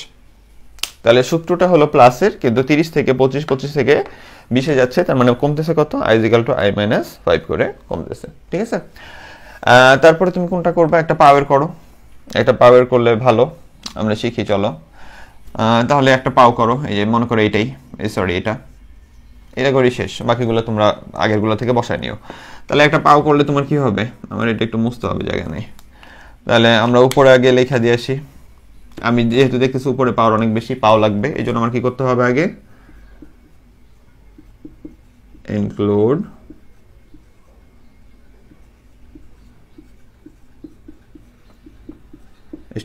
তাহলে সূত্রটা হলো প্লাসের, কিন্তু 30 থেকে 25 থেকে 20 যাচ্ছে, তার মানে কমতেছে কত, আই ইজিক্যাল টু আই -5 করে কমতেছে, ঠিক আছে। তারপরে তুমি কোনটা করবে, একটা পাওয়ার করো, একটা পাওয়ার করলে ভালো, আমরা শিখি চলো। তাহলে একটা পাও করো, এই যে মনে করো এইটাই, সরি এটা করি শেষ, বাকিগুলো তোমরা আগেরগুলো থেকে বসায় নিও। তাহলে একটা পাও করলে তোমার কি হবে, আমার এটা একটু মুছতে হবে, জায়গা নেই। তাহলে আমরা উপরে আগে লেখা দিয়ে আসি, আমি যেহেতু দেখতেছি উপরে পাওয়ার অনেক বেশি, পাও লাগবে, এই জন্য আমার কি করতে হবে, আগে ইনক্লুড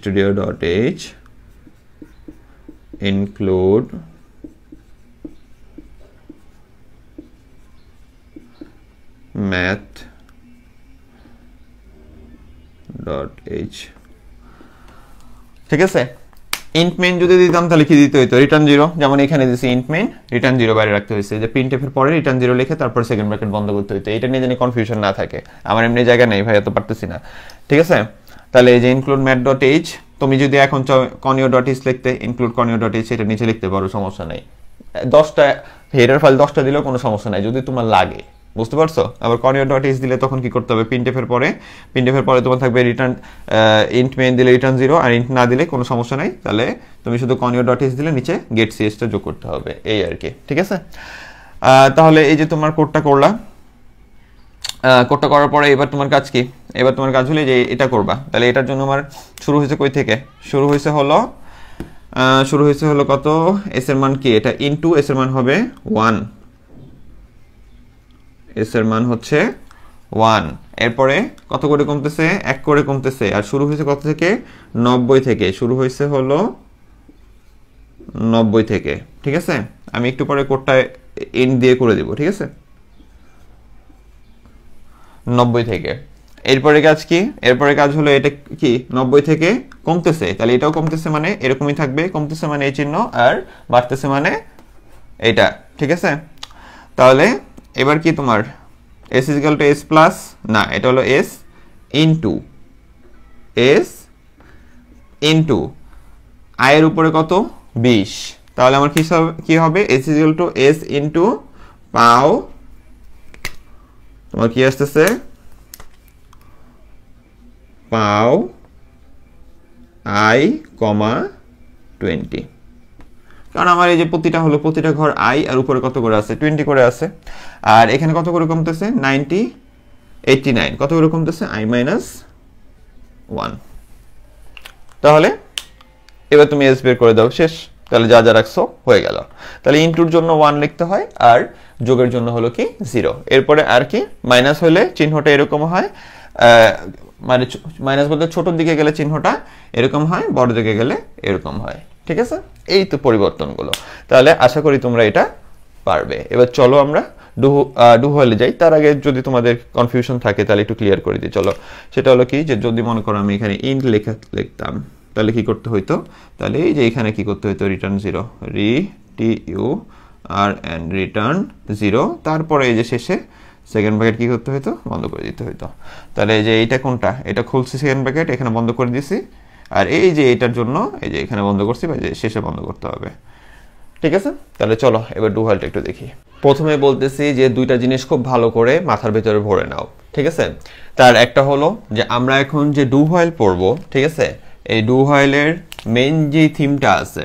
studio.h include math.h, ঠিক আছে। ইন্ট মেইন যদি দিতাম তাহলে কি দিতে হইতো, রিটার্ন 0, যেমন এখানে দিছি ইন্ট মেইন, রিটার্ন 0 বাইরে রাখতে হয়েছে, যে প্রিন্টএফ এর পরে রিটার্ন 0 লিখে তারপর সেকেন্ড ব্র্যাকেট বন্ধ করতে হইতো। এটা নিয়ে জানি কনফিউশন না থাকে, আমার এমনি জায়গা নেই ভাই, এত পারতেছি না, ঠিক আছে। তাহলে এই যে ইনক্লুড math.h, তুমি যদি এখন চাও conio.h লিখতে, ইনক্লুড conio.h এটা নিচে লিখতে পারো, সমস্যা নেই। 10টা হেডার ফাইল 10টা দিলেও কোনো সমস্যা নাই যদি তোমার লাগে, বুঝতে পারছো? আবার conio.h দিলে তখন কি করতে হবে, প্রিন্টএফের পরে তোমার থাকবে রিটার্ন ইন্ট মেইন দিলে রিটার্ন 0, আর ইন্ট না দিলে কোনো সমস্যা নাই, তাহলে তুমি শুধু conio.h দিলে নিচে গেট সিএসটা যোগ করতে হবে, এই আর কি, ঠিক আছে? তাহলে এই যে তোমার কোডটা করলা, কোডটা করার পরে এবার তোমার কাজ কি? এবার তোমার কাজ হলো যে এটা করবা। তাহলে এটার জন্য আমার শুরু হয়েছে কই থেকে? শুরু হয়েছে হলো কত, এস এর মান কি? এটা ইনটু এস এর মান হবে 1, এস এর মান হচ্ছে 1। এরপরে কত করে কমতেছে? 1 করে কমতেছে। আর শুরু হয়েছে কত থেকে? 90 থেকে। শুরু হয়েছে হলো 90 থেকে, ঠিক আছে? আমি একটু পরে কোডটা এন্ড দিয়ে করে দিব, ঠিক আছে? 90 থেকে। এরপরে কাজ কি? এরপরে কাজ হলো এটা কি 90 থেকে কমতেছে, তাহলে এটাও কমতেছে, মানে এরকমই থাকবে, কমতেছে মানে এই চিহ্ন, আর বাড়তেছে মানে এটা, ঠিক আছে? তাহলে এবার কি তোমার s equal to s plus, না এটা হলো s ইনটু i এর উপরে কত? 20। তাহলে আমার কি হবে? s equal to s into পাও, তোমার কি আসতেছে? পাও i, 20। কারণ আমার এই যে প্রতিটা ঘর i, আর উপরে কত করে আছে? 20 করে আছে। আর এখানে কত করে কমতেছে? 89 কত করে কমতেছে? i minus 1। তাহলে এবার তুমি s বের করে দাও, শেষ। তাহলে যা যা রাখছো হয়ে গেল। তাহলে ইনটুর জন্য 1 লিখতে হয়, আর যোগের জন্য হলো কি 0। এরপরে আর কি মাইনাস হলে চিহ্নটা এরকম হয়, মানে মাইনাস বলতে ছোটোর দিকে গেলে চিহ্নটা এরকম হয়, বড় দিকে গেলে এরকম হয়, ঠিক আছে? এই তো পরিবর্তনগুলো। তাহলে আশা করি তোমরা এটা পারবে। এবার চলো আমরা ডু হলে যাই। তার আগে যদি তোমাদের কনফিউশন থাকে তাহলে একটু ক্লিয়ার করে দিই, চলো। সেটা হলো কি, যে যদি মনে করো আমি এখানে ইন্ট লিখতাম, তাহলে কি করতে হইতো? তাহলে এই যে এখানে কি করতে হইতো? Return 0, return 0। তারপরে এই যে শেষে সেকেন্ড ব্র্যাকেট কি করতে হইতো? বন্ধ করে দিতে হইতো। তাহলে এই যে এইটা কোনটা? এটা খুলছি সেকেন্ড ব্র্যাকেট, এখানে বন্ধ করে দিছি, আর এই যে এইটার জন্য এই যে এখানে বন্ধ করছি, বা যে শেষে বন্ধ করতে হবে, ঠিক আছে? তাহলে চলো এবার ডু হোয়াইলটা একটু দেখি। প্রথমে বলতেছি যে দুইটা জিনিস খুব ভালো করে মাথার ভেতরে ভরে নাও, ঠিক আছে? তার একটা হলো যে আমরা এখন যে ডু হোয়াইল পড়বো, ঠিক আছে? এই ডু হোয়াইলের মেইন যে থিমটা আছে,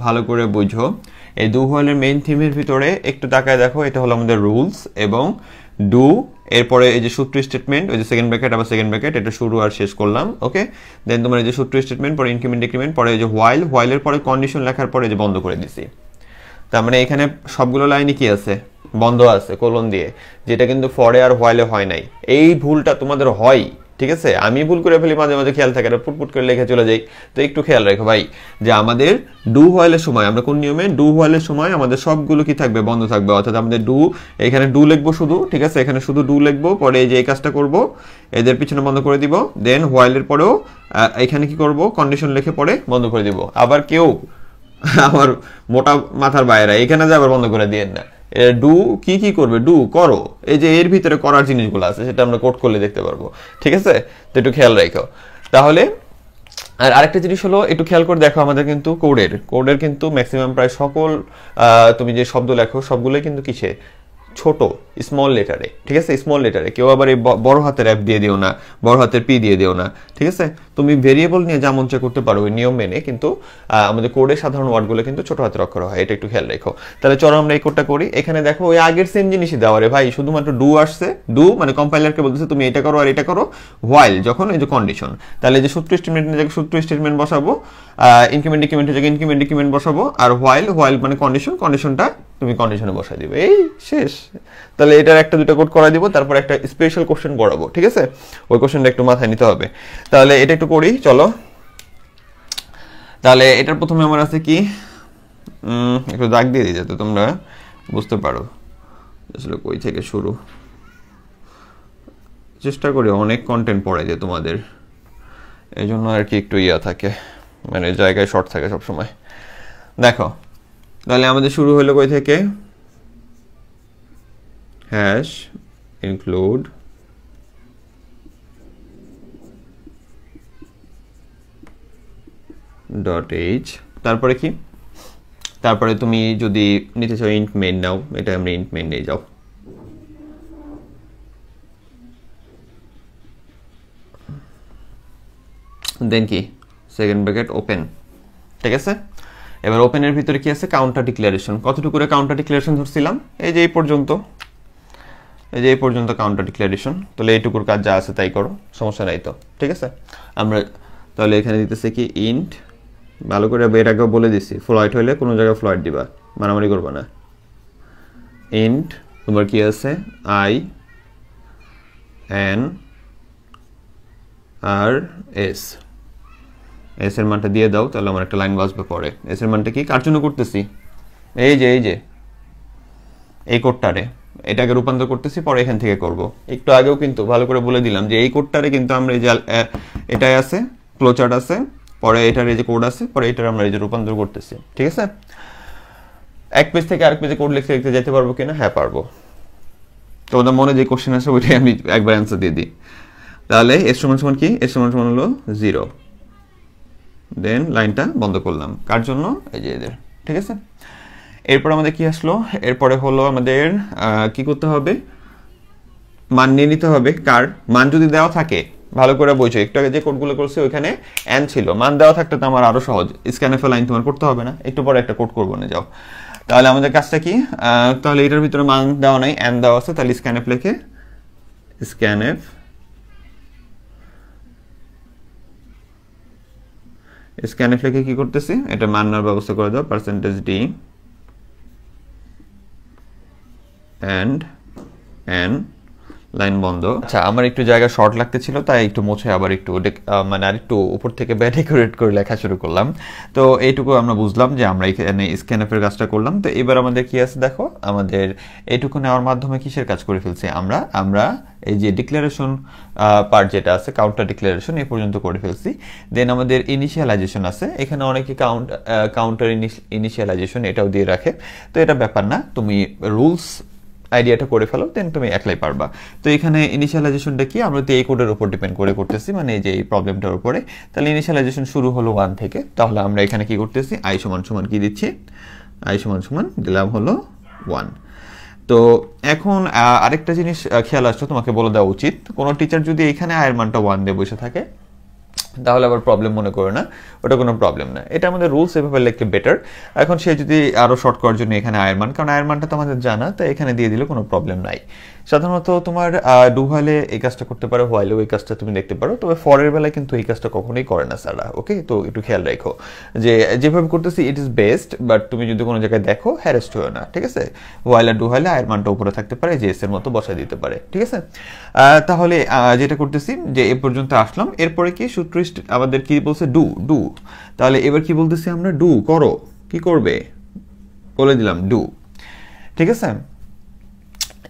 ভালো করে বুঝো। এই ডু হোয়াইলের মেইন থিমের ভিতরে একটু তাকায় দেখো, এটা হলো আমাদের রুলস এবং ডু, এরপরে এই যে সূত্র স্টেটমেন্ট, ওই যে সেকেন্ড ব্র্যাকেট আবার সেকেন্ড ব্র্যাকেট, এটা শুরু আর শেষ করলাম, ওকে? দেন তোমার এই যে সূত্র স্টেটমেন্ট, পরে ইনক্রিমেন্ট ডিক্রিমেন্ট, পরে এই যে হোয়াইলের পরে কন্ডিশন লেখার পরে যে বন্ধ করে দিছি। তার মানে এখানে সবগুলো লাইনে কি আছে? বন্ধ আছে কোলন দিয়ে, যেটা কিন্তু ফরে আর হোয়াইলে হয় নাই। এই ভুলটা তোমাদের হয়, ঠিক আছে? আমি ভুল করে ফেলি মাঝে মাঝে, খেয়াল থাকে না, পুটপুট করে লেখে চলে যাই। তো একটু খেয়াল রাখো ভাই, যে আমাদের ডু হোয়াইলের সময় আমরা কোন নিয়মে? ডু হোয়াইলের সময় আমাদের সবগুলো কি থাকবে? বন্ধ থাকবে। অর্থাৎ আমাদের এখানে ডু লিখবো শুধু, ঠিক আছে? এখানে শুধু ডু লিখবো, পরে এই যে এই কাজটা করব, এদের পিছনে বন্ধ করে দিব। দেন হোয়াইলের পরেও এখানে কি করব? কন্ডিশন লিখে পরে বন্ধ করে দিব। আবার কেউ আমার মোটা মাথার বাইরে এখানে যে আবার বন্ধ করে দিয়েন না। ডু কি করবে? ডু করো, এই যে এর ভিতরে করার জিনিসগুলো আছে সেটা আমরা কোড করলে দেখতে পারবো, ঠিক আছে? তো একটু খেয়াল রাখো। তাহলে আর আরেকটা জিনিস হলো, একটু খেয়াল করে দেখো, আমাদের কিন্তু কোডের কিন্তু ম্যাক্সিমাম প্রায় সকল তুমি যে শব্দ লেখো সবগুলোই কিন্তু কিসে? ছোট, স্মল লেটারে, ঠিক আছে? স্মল লেটারে। কেউ আবার এই বড় হাতের অ্যাপ দিয়ে দিও না, বড় হাতের পি দিয়ে দিও না, ঠিক আছে? তুমি ভেরিয়েবল নিয়ে যা মন চায় করতে পারো ওই নিয়ম মেনে, কিন্তু আমাদের কোডের সাধারণ ওয়ার্ডগুলো কিন্তু ছোট হাতের অক্ষর হয়, এটা একটু খেয়াল রেখো। তাহলে চলো আমরা এই কোডটা করি। এখানে দেখো ওই আগের সেম জিনিসই দেওয়া রে ভাই, শুধুমাত্র ডু আসছে। ডু মানে কম্পাইলারকে বলতেছে তুমি এটা করো আর এটা করো। হোয়াইল যখন এই যে কন্ডিশন, তাহলে এই যে সূত্র স্টেটমেন্টের জায়গায় সূত্র স্টেটমেন্ট বসাবো, ইনক্রিমেন্ট ডিক্রিমেন্টের জায়গায় ইনক্রিমেন্ট ডিক্রিমেন্ট বসাবো, আর হোয়াইল মানে কন্ডিশনটা তুমি কন্ডিশনে বসাই দিবে, এই শেষ। তাহলে এটার একটা দুটো কোড করাই দিব, তারপর একটা স্পেশাল কোশ্চেন পড়াবো, ঠিক আছে? ওই কোশ্চেনটা একটু মাথায় নিতে হবে। তাহলে এটা একটু করি, চলো। তাহলে এটার প্রথমে আমার আছে কি, একটু দাগ দিয়ে দিই যাতে তোমরা বুঝতে পারো আসলে কই থেকে শুরু। চেষ্টা করি অনেক কন্টেন্ট পড়ে যে তোমাদের, এই জন্য আর কি একটু ইয়া থাকে, মানে জায়গায় শর্ট থাকে সবসময়। দেখো, তাহলে আমাদের শুরু হলো কই থেকে? হ্যাশ include .h, তারপরে কি? তারপরে তুমি যদি নিতে চাও ইন্ট মেইন নাও, এটা আমরা ইন্ট মেইন নিয়ে যাও। দেন কি সেকেন্ড ব্র্যাকেট ওপেন, ঠিক আছে। এবার ওপেনের ভিতরে কি আছে, কাউন্টার ডিক্লারেশন। কতটুকু করে কাউন্টার ডিক্লারেশন ধরছিলাম, এই যে এই পর্যন্ত, এই যে এই পর্যন্ত কাউন্টার ডিক্লারেশন। তাহলে এইটুকুর কাজ যা আছে তাই করো, সমস্যা নাই তো, ঠিক আছে। আমরা তাহলে এখানে দিতেছে কি ইন্ট, ভালো করে এর আগেও বলে দিছি, ফ্লয়েড হইলে কোনো জায়গায় ফ্লয়েড দিবা, মারামারি করবা না। ইন্ট তোমার কি আছে, I N R S, S এর মানটা দিয়ে দাও, তাহলে আমার একটা লাইন বাজবে পরে। এস এর মানটা কি, কার জন্য করতেছি, এই যে এই কোডটারে, এটাকে রূপান্তর করতেছি, পরে এখান থেকে করব। একটু আগেও কিন্তু ভালো করে বলে দিলাম যে এই কোডটারে কিন্তু আমরা এই যে এটাই আছে, ফ্লোচার্ট আছে, পরে এটার এই যে কোড আছে, পরে এটার আমরা এই যে রূপান্তর করতেছি, ঠিক আছে। এক পেজ থেকে আরেক পেজে কোড লিখতে লিখতে যেতে পারবো কিনা, হ্যাঁ পারবো। তোমাদের মনে যে কোশ্চেন আছে ওইটাই আমি একবার অ্যান্সার দিয়ে দিই। তাহলে এস সমান সমান কি, এস সমান সমান হলো 0, দেন লাইনটা বন্ধ করলাম, কার জন্য, এই যে এদের, ঠিক আছে। এরপর আমাদের কি আসলো, এরপরে হলো আমাদের কি করতে হবে, মান নিয়ে নিতে হবে। কার মান যদি দেওয়া থাকে, ভালো করে বলছো, একটু আগে যে কোডগুলো করছে ওইখানে এন ছিল, মান দেওয়া থাকলে তো আমার আরো সহজ, স্ক্যানএফ লাইন তোমার করতে হবে না, একটু পরে একটা কোড করবো না, যাও। তাহলে আমাদের কাজটা কি, তাহলে এটার ভিতরে মান দেওয়া নাই, এন দেওয়া আছে, তাহলে স্ক্যানএফ লিখে স্ক্যানএফ স্ক্যানএফ লিখে কি করতেছি, এটা মান নেওয়ার ব্যবস্থা করে দাও, %d and n, লাইন বন্ধ। আচ্ছা, আমার একটু জায়গা শর্ট লাগতেছিল, তাই একটু মুছে আবার একটু মানে আর একটু উপর থেকে ডেকোরেট করে লেখা শুরু করলাম। তো এইটুকু আমরা বুঝলাম যে আমরা এখানে স্ক্যানএফের কাজটা করলাম। তো এবার আমাদের কি আছে দেখো, আমাদের এইটুকু নেওয়ার মাধ্যমে কিসের কাজ করে ফেলছি আমরা এই যে ডিক্লারেশন পার্ট যেটা আছে, কাউন্টার ডিক্লারেশন এই পর্যন্ত করে ফেলছি। দেন আমাদের ইনিশিয়ালাইজেশন আছে, এখানে অনেকে কাউন্টার ইনিশিয়ালাইজেশন এটাও দিয়ে রাখে, তো এটা ব্যাপার না, তুমি রুলস আইডিয়াটা করে ফেলো, দেন তুমি একলাই পারবা। তো এখানে ইনিশিয়ালাইজেশনটা কি, আমরা তো এই কোডের উপর ডিপেন্ড করে করতেছি, মানে এই যে এই প্রবলেমটার উপরে। তাহলে ইনিশিয়ালাইজেশন শুরু হলো 1 থেকে, তাহলে আমরা এখানে কি করতেছি, আই সমান সমান কি দিচ্ছি, আই সমান সমান দিলাম হলো 1। তো এখন আরেকটা জিনিস খেয়াল আসছে, তোমাকে বলে দেওয়া উচিত, কোনো টিচার যদি এখানে আয়ের মানটা 1 দিয়ে বসে থাকে, তাহলে আবার প্রবলেম মনে করো না, ওটা কোনো প্রবলেম না, এটা আমাদের রুলস এভাবে লিখলে বেটার। এখন সে যদি আরো শর্ট করার জন্য এখানে আয়ের মান, কারণ আয়ের মানটা তো আমাদের জানা, তাই এখানে দিয়ে দিলে কোনো প্রবলেম নাই। সাধারণত তোমার ডু হোয়াইলে এই কাজটা করতে পারো, হোয়াইলেও এই কাজটা তুমি দেখতে পারো, তবে ফরের বেলায় কিন্তু এই কাজটা কখনোই করে না স্যাররা, ওকে। তো একটু খেয়াল রাখো যে যেভাবে করতেছি ইট ইজ বেস্ট, বাট তুমি যদি কোনো জায়গায় দেখো হ্যারেস্ট হয়েও না, ঠিক আছে। হোয়াইল আর ডু হোয়াইলে আয়ের মানটা উপরে থাকতে পারে, যে এস এর মতো বসা দিতে পারে, ঠিক আছে। তাহলে যেটা করতেছি যে এ পর্যন্ত আসলাম, এরপরে কি সূত্র আমাদের কি বলছে, ডু। তাহলে এবার কি বলতেছি আমরা, ডু করো, কি করবে বলে দিলাম, ডু, ঠিক আছে।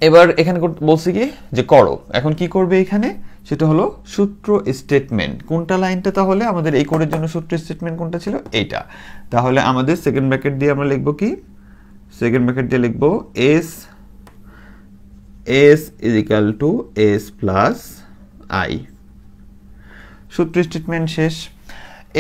এবার এখানে বলছি কি যে করো, এখন কি করবে এখানে, সেটা হলো সূত্র স্টেটমেন্ট। কোনটা লাইনটা, তাহলে আমাদের এই কোডের জন্য সূত্র স্টেটমেন্ট কোনটা ছিল, এইটা। তাহলে আমাদের সেকেন্ড ব্র্যাকেট দিয়ে আমরা লিখবো কি, সেকেন্ড ব্র্যাকেট দিয়ে লিখবো S is equal to S plus I, সূত্র স্টেটমেন্ট শেষ।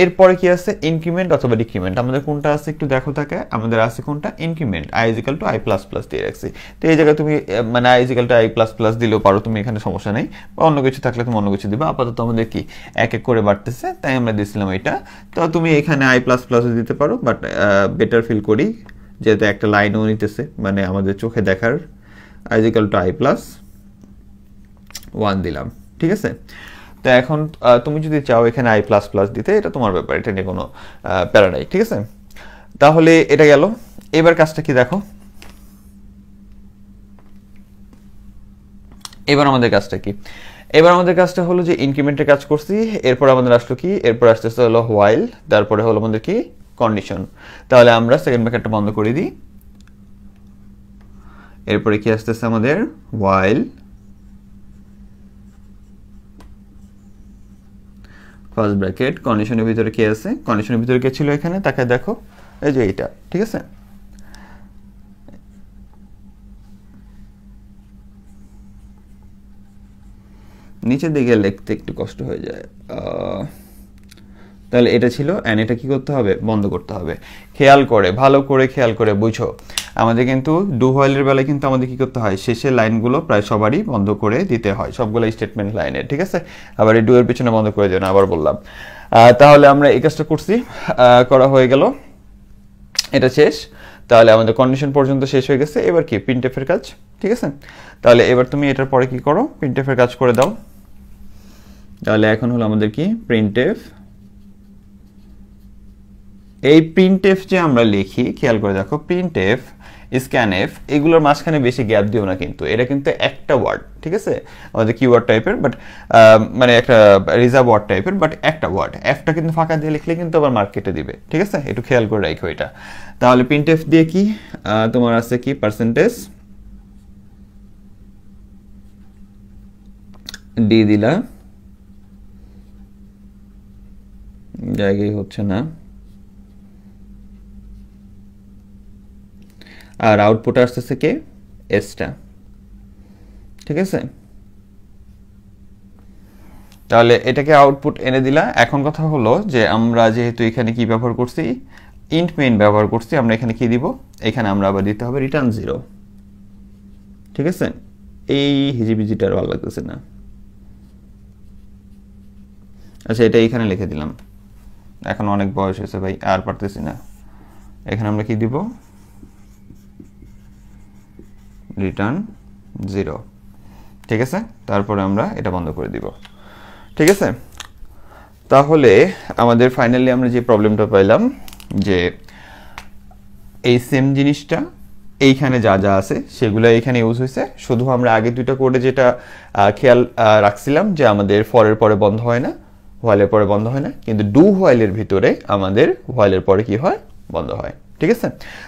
এরপরে কি আছে, ইনক্রিমেন্ট অথবা ডিক্রিমেন্ট, আমাদের কোনটা আছে একটু দেখো থাকে, আমাদের আছে কোনটা, increment, I is equal to I plus plus দিয়ে রাখছি। তো এই জায়গায় তুমি মানে I is equal to I plus plus দিলেও পারো তুমি, এখানে সমস্যা নেই, বা অন্য কিছু থাকলে তুমি অন্য কিছু দিবা। আপাতত আমাদের কি এক এক করে বাড়তেছে, তাই আমরা দিয়েছিলাম এটা। তো তুমি এখানে আই প্লাস প্লাস দিতে পারো, বাট বেটার ফিল করি যেহেতু একটা লাইনও নিতেছে, মানে আমাদের চোখে দেখার, I is equal to I plus 1 দিলাম, ঠিক আছে। তো এখন তুমি যদি চাও এখানে আই প্লাস প্লাস দিতে, এটা তোমার ব্যাপার, এটা নিয়ে কোনো প্যারা নাই, ঠিক আছে। তাহলে এটা গেল। এবার কাজটা কি দেখো, এবার আমাদের কাজটা কি, এবার আমাদের কাজটা হলো যে ইনক্রিমেন্টের কাজ করছি, এরপর আমাদের আসলো কি, এরপর আসতেছে হলো হোয়াইল, তারপরে হলো আমাদের কি কন্ডিশন। তাহলে আমরা সেকেন্ড ব্র্যাকেটটা বন্ধ করে দিই, এরপরে কি আসতেছে আমাদের হোয়াইল, ফার্স্ট ব্র্যাকেট, কন্ডিশনের ভিতরে কি আছে, কন্ডিশনের ভিতরে কি ছিল এখানে, তাকে দেখো, এই যে এইটা, ঠিক আছে। নিচের দিকে লিখতে একটু কষ্ট হয়ে যায়, তাহলে এটা ছিল অ্যান্ড এটা কি করতে হবে বন্ধ করতে হবে খেয়াল করে ভালো করে খেয়াল করে বুঝো আমাদের কিন্তু ডু হোয়াইলের বেলায় কিন্তু আমাদের কি করতে হয় শেষের লাইনগুলো প্রায় সবারই বন্ধ করে দিতে হয় সবগুলো স্টেটমেন্ট লাইনে ঠিক আছে আবার এই ডু এর পিছনে বন্ধ করে দেন আবার বললাম তাহলে আমরা এই কাজটা করছি করা হয়ে গেল এটা শেষ তাহলে আমাদের কন্ডিশন পর্যন্ত শেষ হয়ে গেছে এবার কি প্রিন্টএফ এর কাজ ঠিক আছে তাহলে এবার তুমি এটার পরে কি করো প্রিন্টএফ এর কাজ করে দাও তাহলে এখন হলো আমাদের কি প্রিন্টএফ এই প্রিন্টএফ যে আমরা লিখি খেয়াল করে দেখো প্রিন্টএফ স্ক্যানএফ এগুলোর মাঝখানে বেশি গ্যাপ দিও না কিন্তু এটা কিন্তু একটা ওয়ার্ড ঠিক আছে আমাদের কিওয়ার্ড টাইপের বাট মানে একটা রিজার্ভ ওয়ার্ড টাইপের বাট একটা ওয়ার্ড এফটা কিন্তু ফাঁকা দিয়ে লিখলে কিন্তু আবার মার্কেটে দিবে ঠিক আছে একটু খেয়াল করে রাখো এটা তাহলে প্রিন্টএফ দিয়ে কি তোমার আছে কি পার্সেন্টেজ ডি দিলা জায়গায় হচ্ছে না আর আউটপুট আসতেছে কে এসটা ঠিক আছে তাহলে এটাকে আউটপুট এনে দিলা এখন কথা হলো যে আমরা যেহেতু এখানে কি ব্যবহার করছি ইন্ট মেইন ব্যবহার করছি আমরা এখানে কি দিব এখানে আমরা আবার দিতে হবে রিটার্ন 0 ঠিক আছে এই হিজিবিজিটা আর ভালো লাগতেছে না আচ্ছা এটা এখানে লিখে দিলাম এখন অনেক বয়স হয়েছে ভাই আর পারতেছি না এখানে আমরা কি দিব রিটার্ন 0 ঠিক আছে তারপরে আমরা এটা বন্ধ করে দিব ঠিক আছে তাহলে আমাদের ফাইনালি আমরা যে প্রবলেমটা পাইলাম যে এই সেম জিনিসটা এইখানে যা যা আছে সেগুলো এখানে ইউজ হয়েছে শুধু আমরা আগে দুইটা কোডে যেটা খেয়াল রাখছিলাম যে আমাদের ফরের পরে বন্ধ হয় না হোয়াইলের পরে বন্ধ হয় না কিন্তু ডু হোয়াইলের ভিতরে আমাদের হোয়াইলের পরে কি হয় বন্ধ হয় ঠিক আছে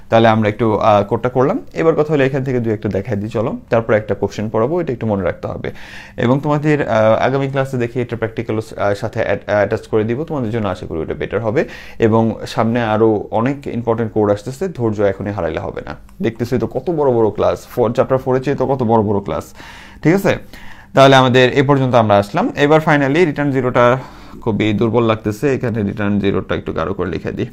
তাহলে আমরা একটু কোডটা করলাম এবার কথা হলো এখান থেকে দুই একটা দেখাই দিই চলো তারপর একটা কোশ্চেন পড়াবো এটা একটু মনে রাখতে হবে এবং তোমাদের আগামী ক্লাসে দেখি এটা প্র্যাকটিক্যাল সাথে অ্যাটাচ করে দিব তোমাদের জন্য আশা করি এটা বেটার হবে এবং সামনে আরো অনেক ইম্পর্টেন্ট কোড আসতেছে ধৈর্য এখনই হারাইলে হবে না দেখতেছি তো কত বড় বড় ক্লাস চ্যাপ্টার 4 এর চেয়ে তো কত বড় বড় ক্লাস ঠিক আছে তাহলে আমাদের এই পর্যন্ত আমরা আসলাম এবার ফাইনালি রিটার্ন 0টা খুবই দুর্বল লাগতেছে এখানে রিটার্ন 0টা একটু গাঢ় করে লিখে দিই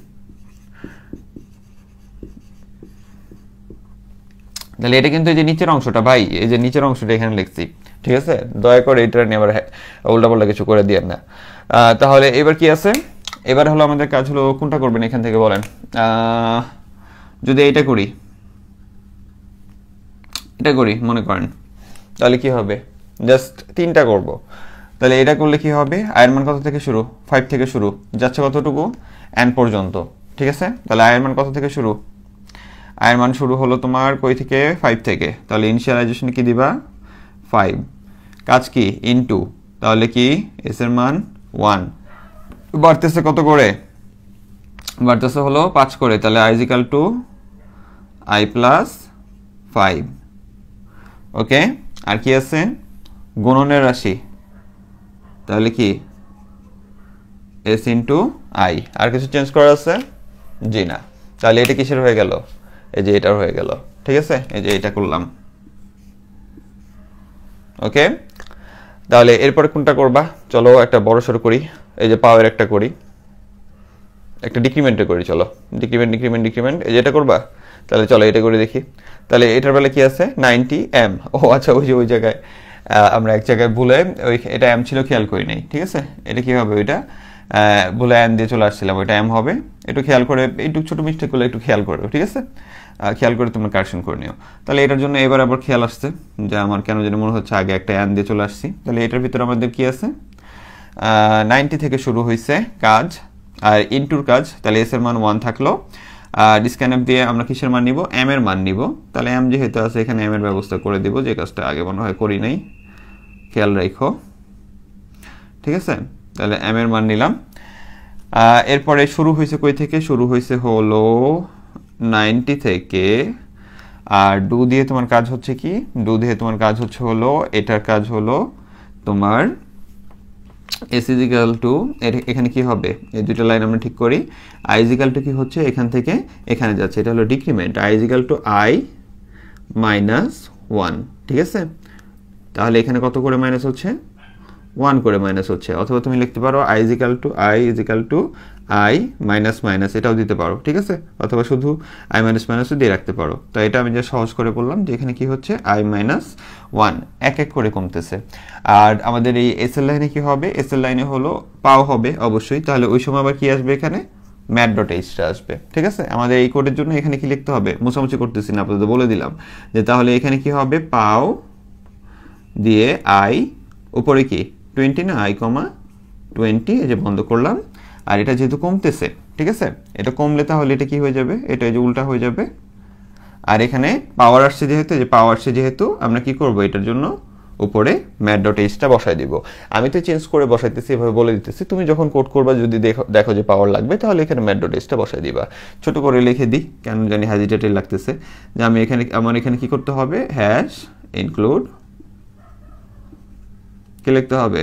তাহলে এটা কিন্তু এই যে নিচের অংশটা ভাই এই যে নিচের অংশটা এখানে লিখছি ঠিক আছে দয়া করে এটা নিয়ে আবার উল্টাপাল্টা কিছু করে দিয়েন না তাহলে এবার কি আছে এবার হলো আমাদের কাজ হলো কোনটা করবেন এখান থেকে বলেন যদি এটা করি মনে করেন তাহলে কি হবে জাস্ট 3টা করব তাহলে এটা করলে কি হবে আয়ের মান কত থেকে শুরু 5 থেকে শুরু যাচ্ছে কতটুকু n পর্যন্ত ঠিক আছে তাহলে আয়ের মান কত থেকে শুরু আয়ের মান শুরু হলো তোমার কই থেকে 5 থেকে তাহলে ইনিশিয়ালাইজেশন কি দিবা 5 কাজ কি ইনটু তাহলে কি s এর মান 1 বাড়তেছে কত করে বাড়তেছে হলো 5 করে তাহলে i = i + 5 ওকে আর কি আছে গুণনের রাশি তাহলে কি s * i আর কিছু চেঞ্জ করা আছে জি না তাহলে এটা কিসের হয়ে গেল এই যে এটার হয়ে গেল ঠিক আছে এই যে এটা করলাম ওকে তাহলে এরপর কোনটা করবা চলো একটা বড় সরো করি এই যে পাওয়ার একটা করি একটা ডিক্রিমেন্টে করি চলো ডিক্রিমেন্ট এই যে এটা করবা তাহলে চলো এটা করে দেখি তাহলে এটার বেলা কি আছে 90m ও আচ্ছা ওই জায়গায় আমরা এক জায়গায় ভুলে ওই এটা m ছিল খেয়াল করি নাই ঠিক আছে এটা কি হবে ওইটা ভুলে n দিয়ে চলে আসছিলাম ওইটা m হবে একটু খেয়াল করে একটু ছোট মিস্টেক করলে একটু খেয়াল করো ঠিক আছে খেয়াল করে তোমরা কারেকশন করে নিও তাহলে এটার জন্য এবার আবার খেয়াল আসছে যে আমার কেন যেন মনে হচ্ছে আগে একটা n দিয়ে চলে আসছি তাহলে এটার ভিতরে আমাদের কি আছে 90 থেকে শুরু হয়েছে কাজ আর ইনটুর কাজ তাহলে s এর মান 1 থাকলো আর স্ক্যানএফ দিয়ে আমরা কিসের মান নিব m এর মান নিব তাহলে m যেহেতু আছে এখানে m এর ব্যবস্থা করে দিব যে কাজটা আগে মনে হয় করি নাই খেয়াল রাখো ঠিক আছে তাহলে m এর মান নিলাম এরপরে শুরু হয়েছে কই থেকে শুরু হয়েছে হলো 90 থেকে আর ডু দিয়ে তোমার কাজ হচ্ছে কি ডু দিয়ে তোমার কাজ হচ্ছে হলো এটার কাজ হলো তোমার s এখানে কি হবে এই দুটো লাইন আমরা ঠিক করি i কি হচ্ছে এখান থেকে এখানে যাচ্ছে এটা হলো ডিক্রিমেন্ট i i - 1 ঠিক আছে তাহলে এখানে কত করে মাইনাস হচ্ছে 1 করে মাইনাস হচ্ছে, অথবা তুমি লিখতে পারো i is equal to i minus minus, এটাও দিতে পারো, ঠিক আছে, অথবা শুধু i মাইনাস মাইনাসও দিয়ে রাখতে পারো। তো এটা আমি যে সহজ করে বললাম যে এখানে কি হচ্ছে i মাইনাস 1 এক এক করে কমতেছে। আর আমাদের এই এস এর লাইনে কি হবে, এস এর লাইনে হলো পাও হবে অবশ্যই, তাহলে ওই সময় আবার কি আসবে এখানে mat.h আসবে, ঠিক আছে। আমাদের এই কোডের জন্য এখানে কি লিখতে হবে, মোছামুছি করতেছি না, আপাতত বলে দিলাম যে তাহলে এখানে কি হবে পাও দিয়ে i উপরে কি 20 না i, 20, এই যে বন্ধ করলাম। আর এটা যেহেতু কমতেছে, ঠিক আছে, এটা কমলে তাহলে এটা কি হয়ে যাবে, এটা এই যে উল্টা হয়ে যাবে। আর এখানে পাওয়ার আসছে যেহেতু, যে পাওয়ার আসছে যেহেতু আমরা কি করব, এটার জন্য উপরে mat.h টা বসাই দিব। আমি তো চেঞ্জ করে বসাইতেছি, এভাবে বলে দিতেছি, তুমি যখন কোড করবা যদি দেখো যে পাওয়ার লাগবে তাহলে এখানে mat.h টা বসাই দিবা। ছোট করে লিখে দিই, কেন জানি হেজিটেটেড লাগতেছে, যে আমার এখানে কি করতে হবে, হ্যাশ ইনক্লুড কি লিখতে হবে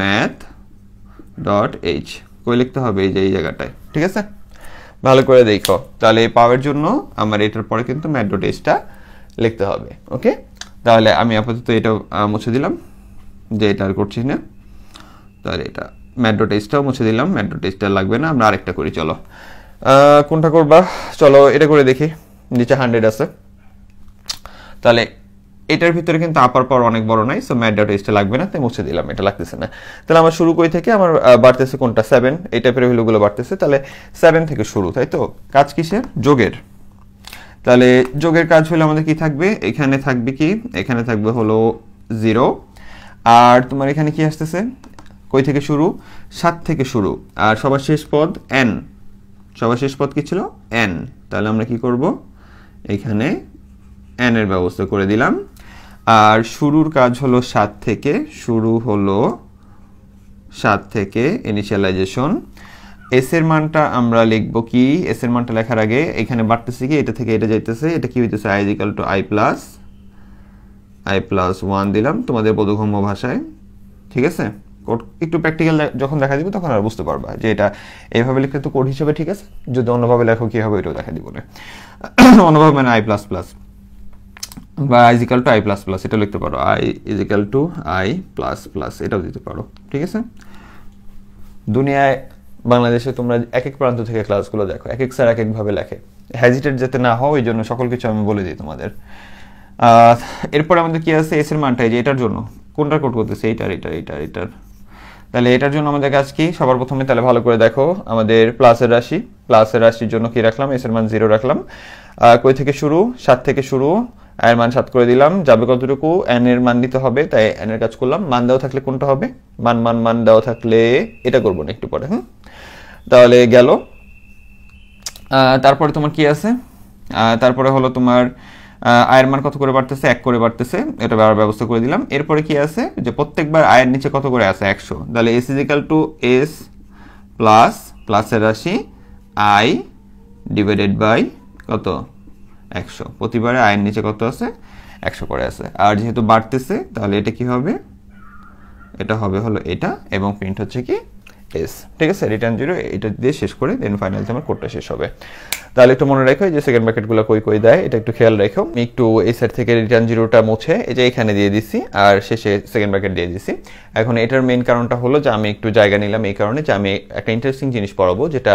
math.h, কই লিখতে হবে, এই যে এই জায়গাটায়, ঠিক আছে। ভালো করে দেখো, তাহলে এই পাওয়ার জন্য আমার এটার পরে কিন্তু mat.h টা লিখতে হবে। ওকে, তাহলে আমি আপাতত এটা মুছে দিলাম, যে এটা আর করছি না, তাহলে এটা mat.h টাও মুছে দিলাম, mat.h টা লাগবে না, আমরা আরেকটা করি, চলো কোনটা করবা, চলো এটা করে দেখি, নিচে 100 আছে, তাহলে এটার ভিতরে কিন্তু আপার পাওয়ার অনেক বড় নাই, সো mat.h টা লাগবে না, তাই মুছে দিলাম, এটা লাগতেছে না। তাহলে আমার শুরু কই থেকে, আমার বাড়তেছে কোনটা 7, এই টাইপের ভ্যালুগুলো বাড়তেছে, তাহলে 7 থেকে শুরু, তাই তো। কাজ কিসের, যোগের। তাহলে যোগের কাজ হলো আমাদের কি থাকবে, এখানে থাকবে কি, এখানে থাকবে হলো 0, আর তোমার এখানে কি আসতেছে, কই থেকে শুরু, 7 থেকে শুরু, আর সবার শেষ পদ n, সবার শেষ পদ কি ছিল n, তাহলে আমরা কি করব, এখানে n এর ব্যবস্থা করে দিলাম। আর শুরুর কাজ হলো 7 থেকে, শুরু হলো 7 থেকে ইনিশিয়ালাইজেশন। এস এর মানটা আমরা লিখব কি, এস এর মানটা লেখার আগে এখানে বাড়তেছে কি, এটা থেকে এটা যাইতেছে, এটা কি হইতেছে i equal to i plus 1 দিলাম তোমাদের বোধগম্য ভাষায়, ঠিক আছে। কোড একটু প্র্যাকটিক্যাল যখন দেখা দিব তখন আর বুঝতে পারবা যে এটা এইভাবে লিখলে তো কোড হিসেবে ঠিক আছে, যদি অন্যভাবে লেখো কি হবে এটাও দেখা দিব না। অন্যভাবে মানে i প্লাস প্লাস বা i equal to i plus plus, এটা লিখতে পারো, i equal to i plus plus, এটাও দিতে পারো, ঠিক আছে। দুনিয়ায় বাংলাদেশে তোমরা এক এক প্রান্ত থেকে ক্লাসগুলো দেখো, এক এক স্যার এক একভাবে লেখে, হেজিটেট যাতে না হও এই জন্য সকল কিছু আমি বলে দিই তোমাদের। এরপর আমাদের কি আছে, এস এর মানটা, যে এটার জন্য কোনটা কোড করতেছে, এইটার, তাহলে এটার জন্য আমাদের কাজ কি, সবার প্রথমে তাহলে ভালো করে দেখো, আমাদের প্লাসের রাশির জন্য কি রাখলাম, এস এর মান 0 রাখলাম। কই থেকে শুরু, 7 থেকে শুরু, এর মান 7 করে দিলাম, যাবে কতটুকু, n এর মান দিতে হবে, তাই n এর কাজ করলাম। মান দেওয়া থাকলে কোনটা হবে, মান দেওয়া থাকলে এটা করবো না একটু পরে, তাহলে গেল। তারপরে তোমার কি আছে, তারপরে হলো তোমার আয়ের মান কত করে বাড়তেছে, 1 করে বাড়তেছে, এটা ব্যবস্থা করে দিলাম। এরপরে কি আছে, যে প্রত্যেকবার আয়ের নিচে কত করে আছে, 100, তাহলে এস ইজিক্যাল টু এস প্লাসের রাশি i ডিভাইডেড বাই কত, 100, প্রতিবারে আয়ের নিচে কত আছে, 100 করে আছে। আর যেহেতু বাড়তেছে তাহলে এটা কি হবে, এটা হবে হলো এটা, এবং প্রিন্ট হচ্ছে কি এস, ঠিক আছে, রিটার্ন 0, এটা দিয়ে শেষ করে দেন ফাইনালি আমার কোডটা শেষ হবে। তাহলে একটু মনে রাখো যে সেকেন্ড ব্র্যাকেটগুলো কই দেয়, এটা একটু খেয়াল রাখো। আমি একটু এই সাইড থেকে রিটার্ন 0টা মুছে এই যে এখানে দিয়ে দিছি, আর শেষে সেকেন্ড ব্র্যাকেট দিয়ে দিছি। এখন এটার মেইন কারণটা হলো যে আমি একটু জায়গা নিলাম এই কারণে যে আমি একটা ইন্টারেস্টিং জিনিস পড়াবো, যেটা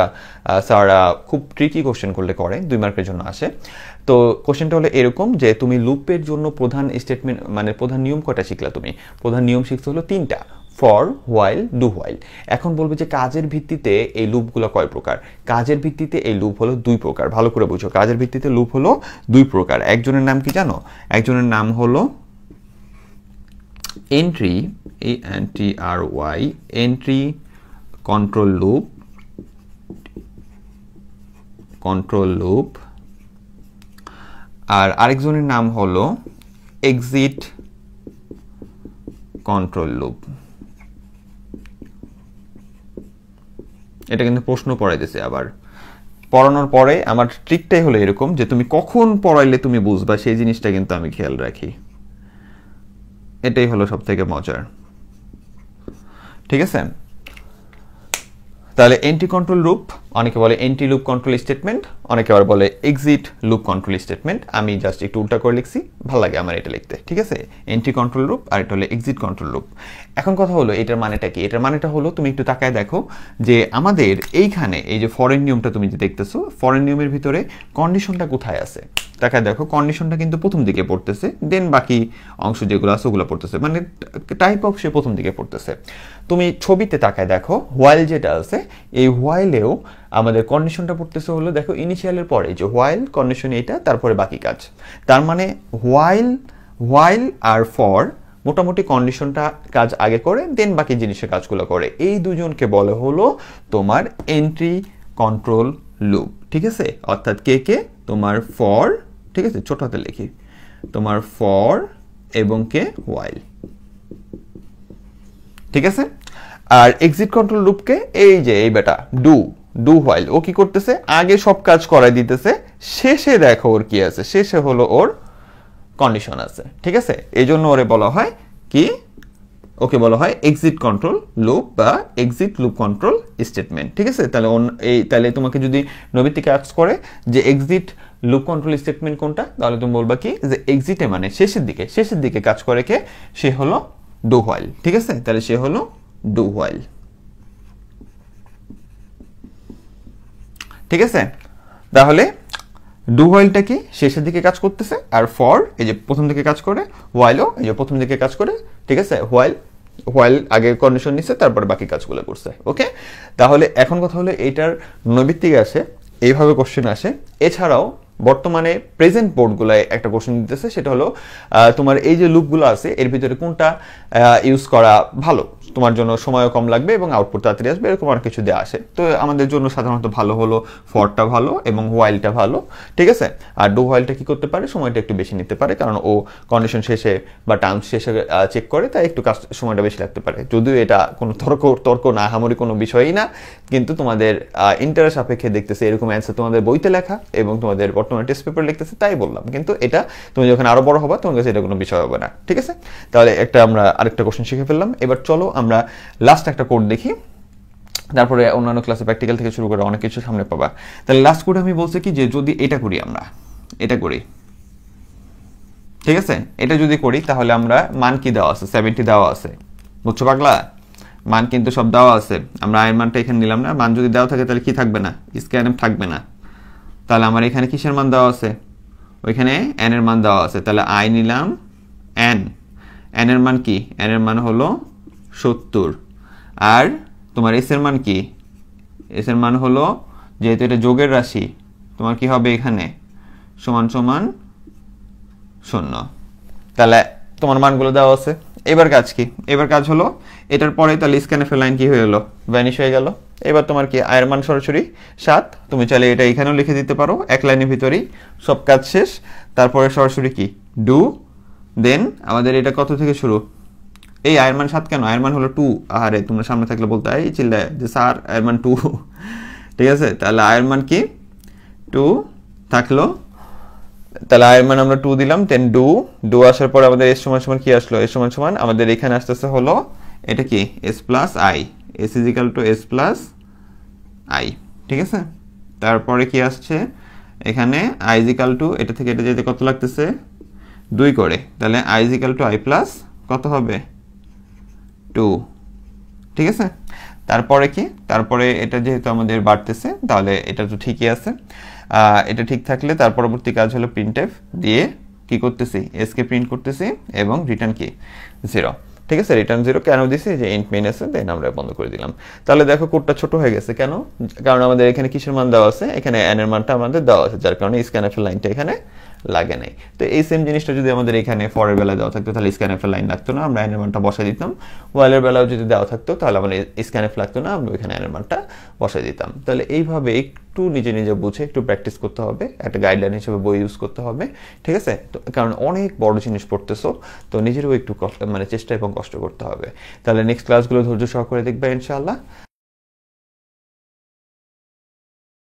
স্যাররা খুব ট্রিকি কোশ্চেন করলে করে, 2 মার্কের জন্য আসে। তো কোশ্চেনটা হলো এরকম যে তুমি লুপের জন্য প্রধান স্টেটমেন্ট মানে প্রধান নিয়ম কয়টা শিখলা, তুমি প্রধান নিয়ম শিখতে হলো 3টা, ফর, হোয়াইল, ডু হোয়াইল। এখন বলবে যে কাজের ভিত্তিতে এই লুপগুলো কয় প্রকার, কাজের ভিত্তিতে এই লুপ হলো 2 প্রকার, ভালো করে বুঝো, কাজের ভিত্তিতে লুপ হলো 2 প্রকার। একজনের নাম কি জানো, একজনের নাম হলো entry, ENTRY, entry control loop, আর আরেকজনের নাম হলো এক্সিট কন্ট্রোল লুপ। এটা কিন্তু প্রশ্ন পড়াইতেছে, আবার পড়ানোর পরে আমার ট্রিকটাই হলো এরকম যে তুমি কখন পড়াইলে তুমি বুঝবা সেই জিনিসটা কিন্তু আমি খেয়াল রাখি, এটাই হলো সব থেকে মজার, ঠিক আছে। তাহলে এন্ট্রি কন্ট্রোল লুপ অনেকে বলে এন্ট্রি লুপ কন্ট্রোল স্টেটমেন্ট, অনেকে আবার বলে এক্সিট লুপ কন্ট্রোল স্টেটমেন্ট। আমি জাস্ট একটু উল্টা করে লিখছি, ভালো লাগে আমার এটা লিখতে, ঠিক আছে? এন্ট্রি কন্ট্রোল লুপ আর এটা হলো এক্সিট কন্ট্রোল লুপ। এখন কথা হলো এটার মানেটা কি? এটার মানেটা হলো তুমি একটু তাকায় দেখো যে আমাদের এইখানে এই যে ফরেন নিয়মটা তুমি যে দেখতেছো, ফরেন নিয়মের ভিতরে কন্ডিশনটা কোথায় আছে? তাকায় দেখো কন্ডিশনটা কিন্তু প্রথম দিকে পড়তেছে, দেন বাকি অংশ যেগুলো আছে ওগুলো পড়তেছে, মানে টাইপ অফ সে প্রথম দিকে পড়তেছে। তুমি ছবিতে তাকায় দেখো হোয়াইল যেটা আছে, এই হোয়াইলেও আমাদের কন্ডিশনটা পড়তেছে হলো দেখো ইনিশিয়ালের পরে যে হোয়াইল কন্ডিশন এটা, তারপরে বাকি কাজ। তার মানে হোয়াইল আর ফর মোটামুটি কন্ডিশনটা কাজ আগে করে, দেন বাকি জিনিসের কাজগুলো করে। এই দুজনকে বলে হলো তোমার এন্ট্রি কন্ট্রোল লুপ, ঠিক আছে? অর্থাৎ কে তোমার ফর, ঠিক আছে, ছোট হাতে লিখি, তোমার ফর এবং কে হোয়াইল, ঠিক আছে? আর এক্সিট কন্ট্রোল লুপকে এই যে এই বেটা ডু হোয়াইল, ও কি করতেছে? আগে সব কাজ করাই দিতেছে, শেষে দেখো ওর কি আছে, শেষে হলো ওর কন্ডিশন আছে, ঠিক আছে? এই জন্য ওরে বলা হয় কি, ওকে বলা হয় এক্সিট কন্ট্রোল লুপ বা এক্সিট লুপ কন্ট্রোল স্টেটমেন্ট, ঠিক আছে? তাহলে তোমাকে যদি নৈমিত্তিক আস্ক করে যে এক্সিট লুপ কন্ট্রোল স্টেটমেন্ট কোনটা, তাহলে তুমি বলবা কি যে এক্সিটে মানে শেষের দিকে কাজ করে কে, সে হলো ডু হোয়াইল, ঠিক আছে? তাহলে সে হলো ডু হোয়াইল, ঠিক আছে? তাহলে ডু হোয়াইলটা কি শেষের দিকে কাজ করতেছে, আর ফর এই যে প্রথম দিকে কাজ করে, হোয়াইলও এই যে প্রথম দিকে কাজ করে, ঠিক আছে? হোয়াইল আগে কন্ডিশন নিচ্ছে, তারপরে বাকি কাজগুলো করছে, ওকে? তাহলে এখন কথা হলো এটার নৈমিত্তিক আসে, এইভাবে কোশ্চেন আসে। এছাড়াও বর্তমানে প্রেজেন্ট বোর্ডগুলোয় একটা কোশ্চেন দিতেছে, সেটা হলো তোমার এই যে লুপগুলো আছে এর ভিতরে কোনটা ইউজ করা ভালো, তোমার জন্য সময়ও কম লাগবে এবং আউটপুট তাড়াতাড়ি আসবে, এরকম অনেক কিছু দেওয়া আসে। তো আমাদের জন্য সাধারণত ভালো হলো ফরটা ভালো এবং হোয়াইলটা ভালো, ঠিক আছে? আর ডু হোয়াইলটা কি করতে পারে, সময়টা একটু বেশি নিতে পারে, কারণ ও কন্ডিশন শেষে বা টার্ম শেষে চেক করে, তাই একটু সময়টা বেশি লাগতে পারে। যদিও এটা কোনো তর্ক না, হামারি কোনো বিষয়ই না, কিন্তু তোমাদের ইন্টারেস্ট সাপেক্ষে দেখতেছে এরকম অ্যান্সার তোমাদের বইতে লেখা এবং তোমাদের বর্তমানে টেস্ট পেপার লিখতেছে, তাই বললাম। কিন্তু এটা তুমি যখন আরো বড় হবা তোমার কাছে এটা কোনো বিষয় হবে না, ঠিক আছে? তাহলে আমরা আরেকটা কোশ্চেন শিখে ফেললাম। এবার চলো আমরা লাস্ট একটা কোড দেখি, তারপরে অন্যান্য ক্লাসে প্র্যাকটিক্যাল থেকে শুরু করে অনেক কিছু সামনে পাবা। তাহলে লাস্ট কোড আমি বলছি কি যে যদি এটা করি, আমরা এটা করি, ঠিক আছে? এটা যদি করি তাহলে আমরা মান কি দেওয়া আছে, 70 দেওয়া আছে, বুঝছো পাগলা? মান কিন্তু সব দেওয়া আছে, আমরা আয়ের মানটা এখানে নিলাম না। মান যদি দেওয়া থাকে তাহলে কি থাকবে না, স্ক্যানএফ থাকবে না। তাহলে আমার এখানে কিসের মান দেওয়া আছে, ওইখানে এন এর মান দেওয়া আছে, তাহলে আই নিলাম এন এর মান কি, এন এর মান হলো 70, আর তোমার এস এর মান কি, এস এর মান হলো, যেহেতু এটা যোগের রাশি, তোমার কি হবে এখানে সমান সমান 0। তাহলে তোমার মানগুলো দেওয়া আছে। এবার কাজ কি, এবার কাজ হলো এটার পরে তাহলে স্ক্যানএফের লাইন কি হয়ে গেল, ভ্যানিশ হয়ে গেল। এবার তোমার কি আয়ের মান সরাসরি 7, তুমি চাইলে এটা এখানেও লিখে দিতে পারো, এক লাইনের ভিতরেই সব কাজ শেষ। তারপরে সরাসরি কি ডু, দেন আমাদের এটা কত থেকে শুরু, এই আয়ের মান 7 কেন, আয়ের মান হলো 2। আরে তোমরা সামনে থাকলে বলতে এই চিল্লায় যে স্যার আয়ের মান 2, ঠিক আছে? তাহলে আয়ের মান কি 2 থাকলো, তাহলে আয়ের মান আমরা 2 দিলাম, দেন ডু আসার পর আমাদের এস সমান সমান কি আসলো, এস সমান সমান আমাদের এখানে আসতেছে হলো এটা কি S plus I, S is equal to S plus I, ঠিক আছে? তারপরে কি আসছে এখানে আই ইজ ইকাল টু, এটা থেকে এটা যেতে কত লাগতেছে 2 করে, তাহলে I is equal to I plus কত হবে 2, ঠিক আছে? তারপরে কি, তারপরে এটা যেহেতু আমাদের বাড়তেছে তাহলে এটা তো ঠিকই আছে। এটা ঠিক থাকলে তার পরবর্তী কাজ হলো প্রিন্টএফ দিয়ে কি করতেছি, এস কে প্রিন্ট করতেছি এবং রিটার্ন কি 0, ঠিক আছে? রিটার্ন 0 কেন দিছি, যে ইন্ট মেইন আছে, দেন আমরা বন্ধ করে দিলাম। তাহলে দেখো কোডটা ছোট হয়ে গেছে কেন, কারণ আমাদের এখানে কিসের মান দেওয়া আছে, এখানে এন এর মানটা আমাদের দেওয়া আছে, যার কারণে স্ক্যানএফের লাইনটা এখানে লাগে নাই। তো এই সেম জিনিসটা যদি আমাদের এখানে ফরের বেলায় দেওয়া থাকতো তাহলে স্ক্যানএফের লাইন লাগতো না, আমরা এন এর মানটা বসাই দিতাম। ওয়াইলের বেলাও যদি দেওয়া থাকতো তাহলে আমাদের স্ক্যানএফ লাগতো না, আমরা ওইখানে এন এর মানটা বসাই দিতাম। তাহলে এইভাবে একটু নিজে নিজে বুঝে একটু প্র্যাকটিস করতে হবে, একটা গাইডলাইন হিসেবে বই ইউজ করতে হবে, ঠিক আছে? তো কারণ অনেক বড় জিনিস পড়তেছো, তো নিজেরও একটু চেষ্টা এবং কষ্ট করতে হবে। তাহলে নেক্সট ক্লাসগুলো ধৈর্য সহকারে দেখবে ইনশাআল্লাহ।